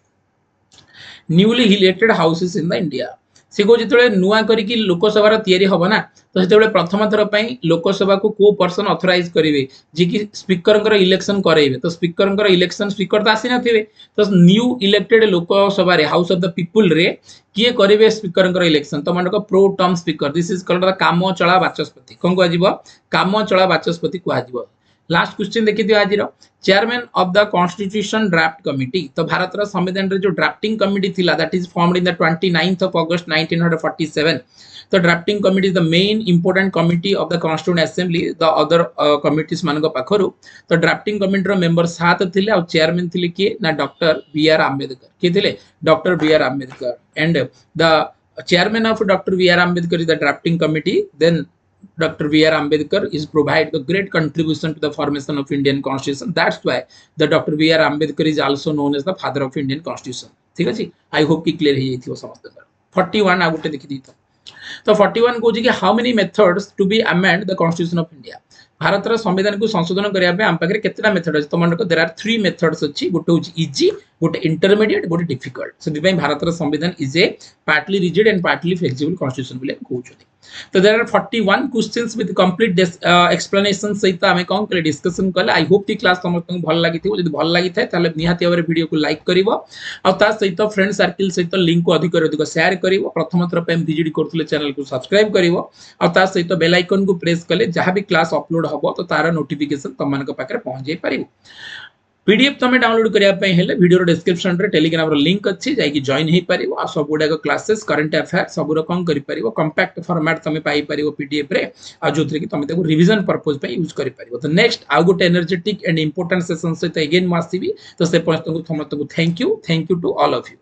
newly elected houses in the India से को जितले नुआ करी कि लोकसभा तैयारी हबो ना तो सेतेबेले प्रथम थर पई लोकसभा को को पर्सन ऑथराइज करिवे जे कि स्पीकर कर इलेक्शन करैबे तो स्पीकर कर इलेक्शन स्पीकर त आसी नथिबे तो न्यू इलेक्टेड लोकसभा रे हाउस ऑफ द पीपल रे किए करिवे स्पीकर कर इलेक्शन तो मानको pro term speaker this is called the काम चला बाचस्पति कोन को आजिबो काम चला बाचस्पति को आजिबो लास्ट क्वेश्चन देखि दियो आजिरो chairman of the constitution draft committee तो भारत रा संविधान रे जो ड्राफ्टिंग कमिटी थिला that is formed in the 29th of August 1947 the drafting committee is the main important committee of the constituent assembly the other committees मान पाखरु तो drafting committee रो member 7 थिले और चेयरमैन थिले के ना डॉक्टर बी आर आंबेडकर के थिले doctor B R Ambedkar and the chairman of Dr. B. R. Ambedkar is the drafting committee. Then Dr. B. R. Ambedkar is provide the great contribution to the formation of Indian Constitution. That's why the Dr. B. R. Ambedkar is also known as the father of Indian Constitution. ठीक है जी I hope कि clear ही थी वो समझते हैं 41 आगुटे देखी दी तो 41 को जी कि how many methods to be amend the Constitution of India Bharat रा संविधान को संशोधन करिया पे हम पाखरे केतना मेथड अछि तो मन को देयर आर 3 मेथड्स अछि गोटे होछि इजी गोटे इंटरमीडिएट गोटे डिफिकल्ट सो दिबे भारत रा संविधान is a partly rigid and partly flexible constitution बोले कहउछथि तो there are 41 questions with complete explanation सहित हमें कोन करे डिस्कशन करले आई होप दी क्लास समस्त भल लागि थिबो जदि भल लागि थाए ताले निहाती भाबरे वीडियो को लाइक करिवो आ ता सहित फ्रेंड सर्कल सहित लिंक को अधिक अधिक शेयर करिवो प्रथम थर पे विजिट करथले चैनल को सब्सक्राइब करिवो आ ता सहित बेल आइकन को प्रेस कले जहां भी क्लास अपलोड हबो तो तार नोटिफिकेशन तम मानक पाखरे पहुंच जाई परिवो पीडीएफ तमे डाउनलोड करिया पे हेले वीडियो रो डिस्क्रिप्शन रे टेलीग्राम रो लिंक अछि जाई कि जॉइन हे परिवो आ सब गुडा को क्लासेस करंट अफेयर सब रो कम करि परिवो कॉम्पैक्ट फॉर्मेट तमे पाई परिवो पीडीएफ रे आ जोथरे कि तमे ताको रिवीजन पर्पस पे यूज करि परिवो तो नेक्स्ट आ गुटे एनर्जेटिक एंड इंपोर्टेंट सेशन से अगेन मासीबी तो से पॉइंट को thank you to all of you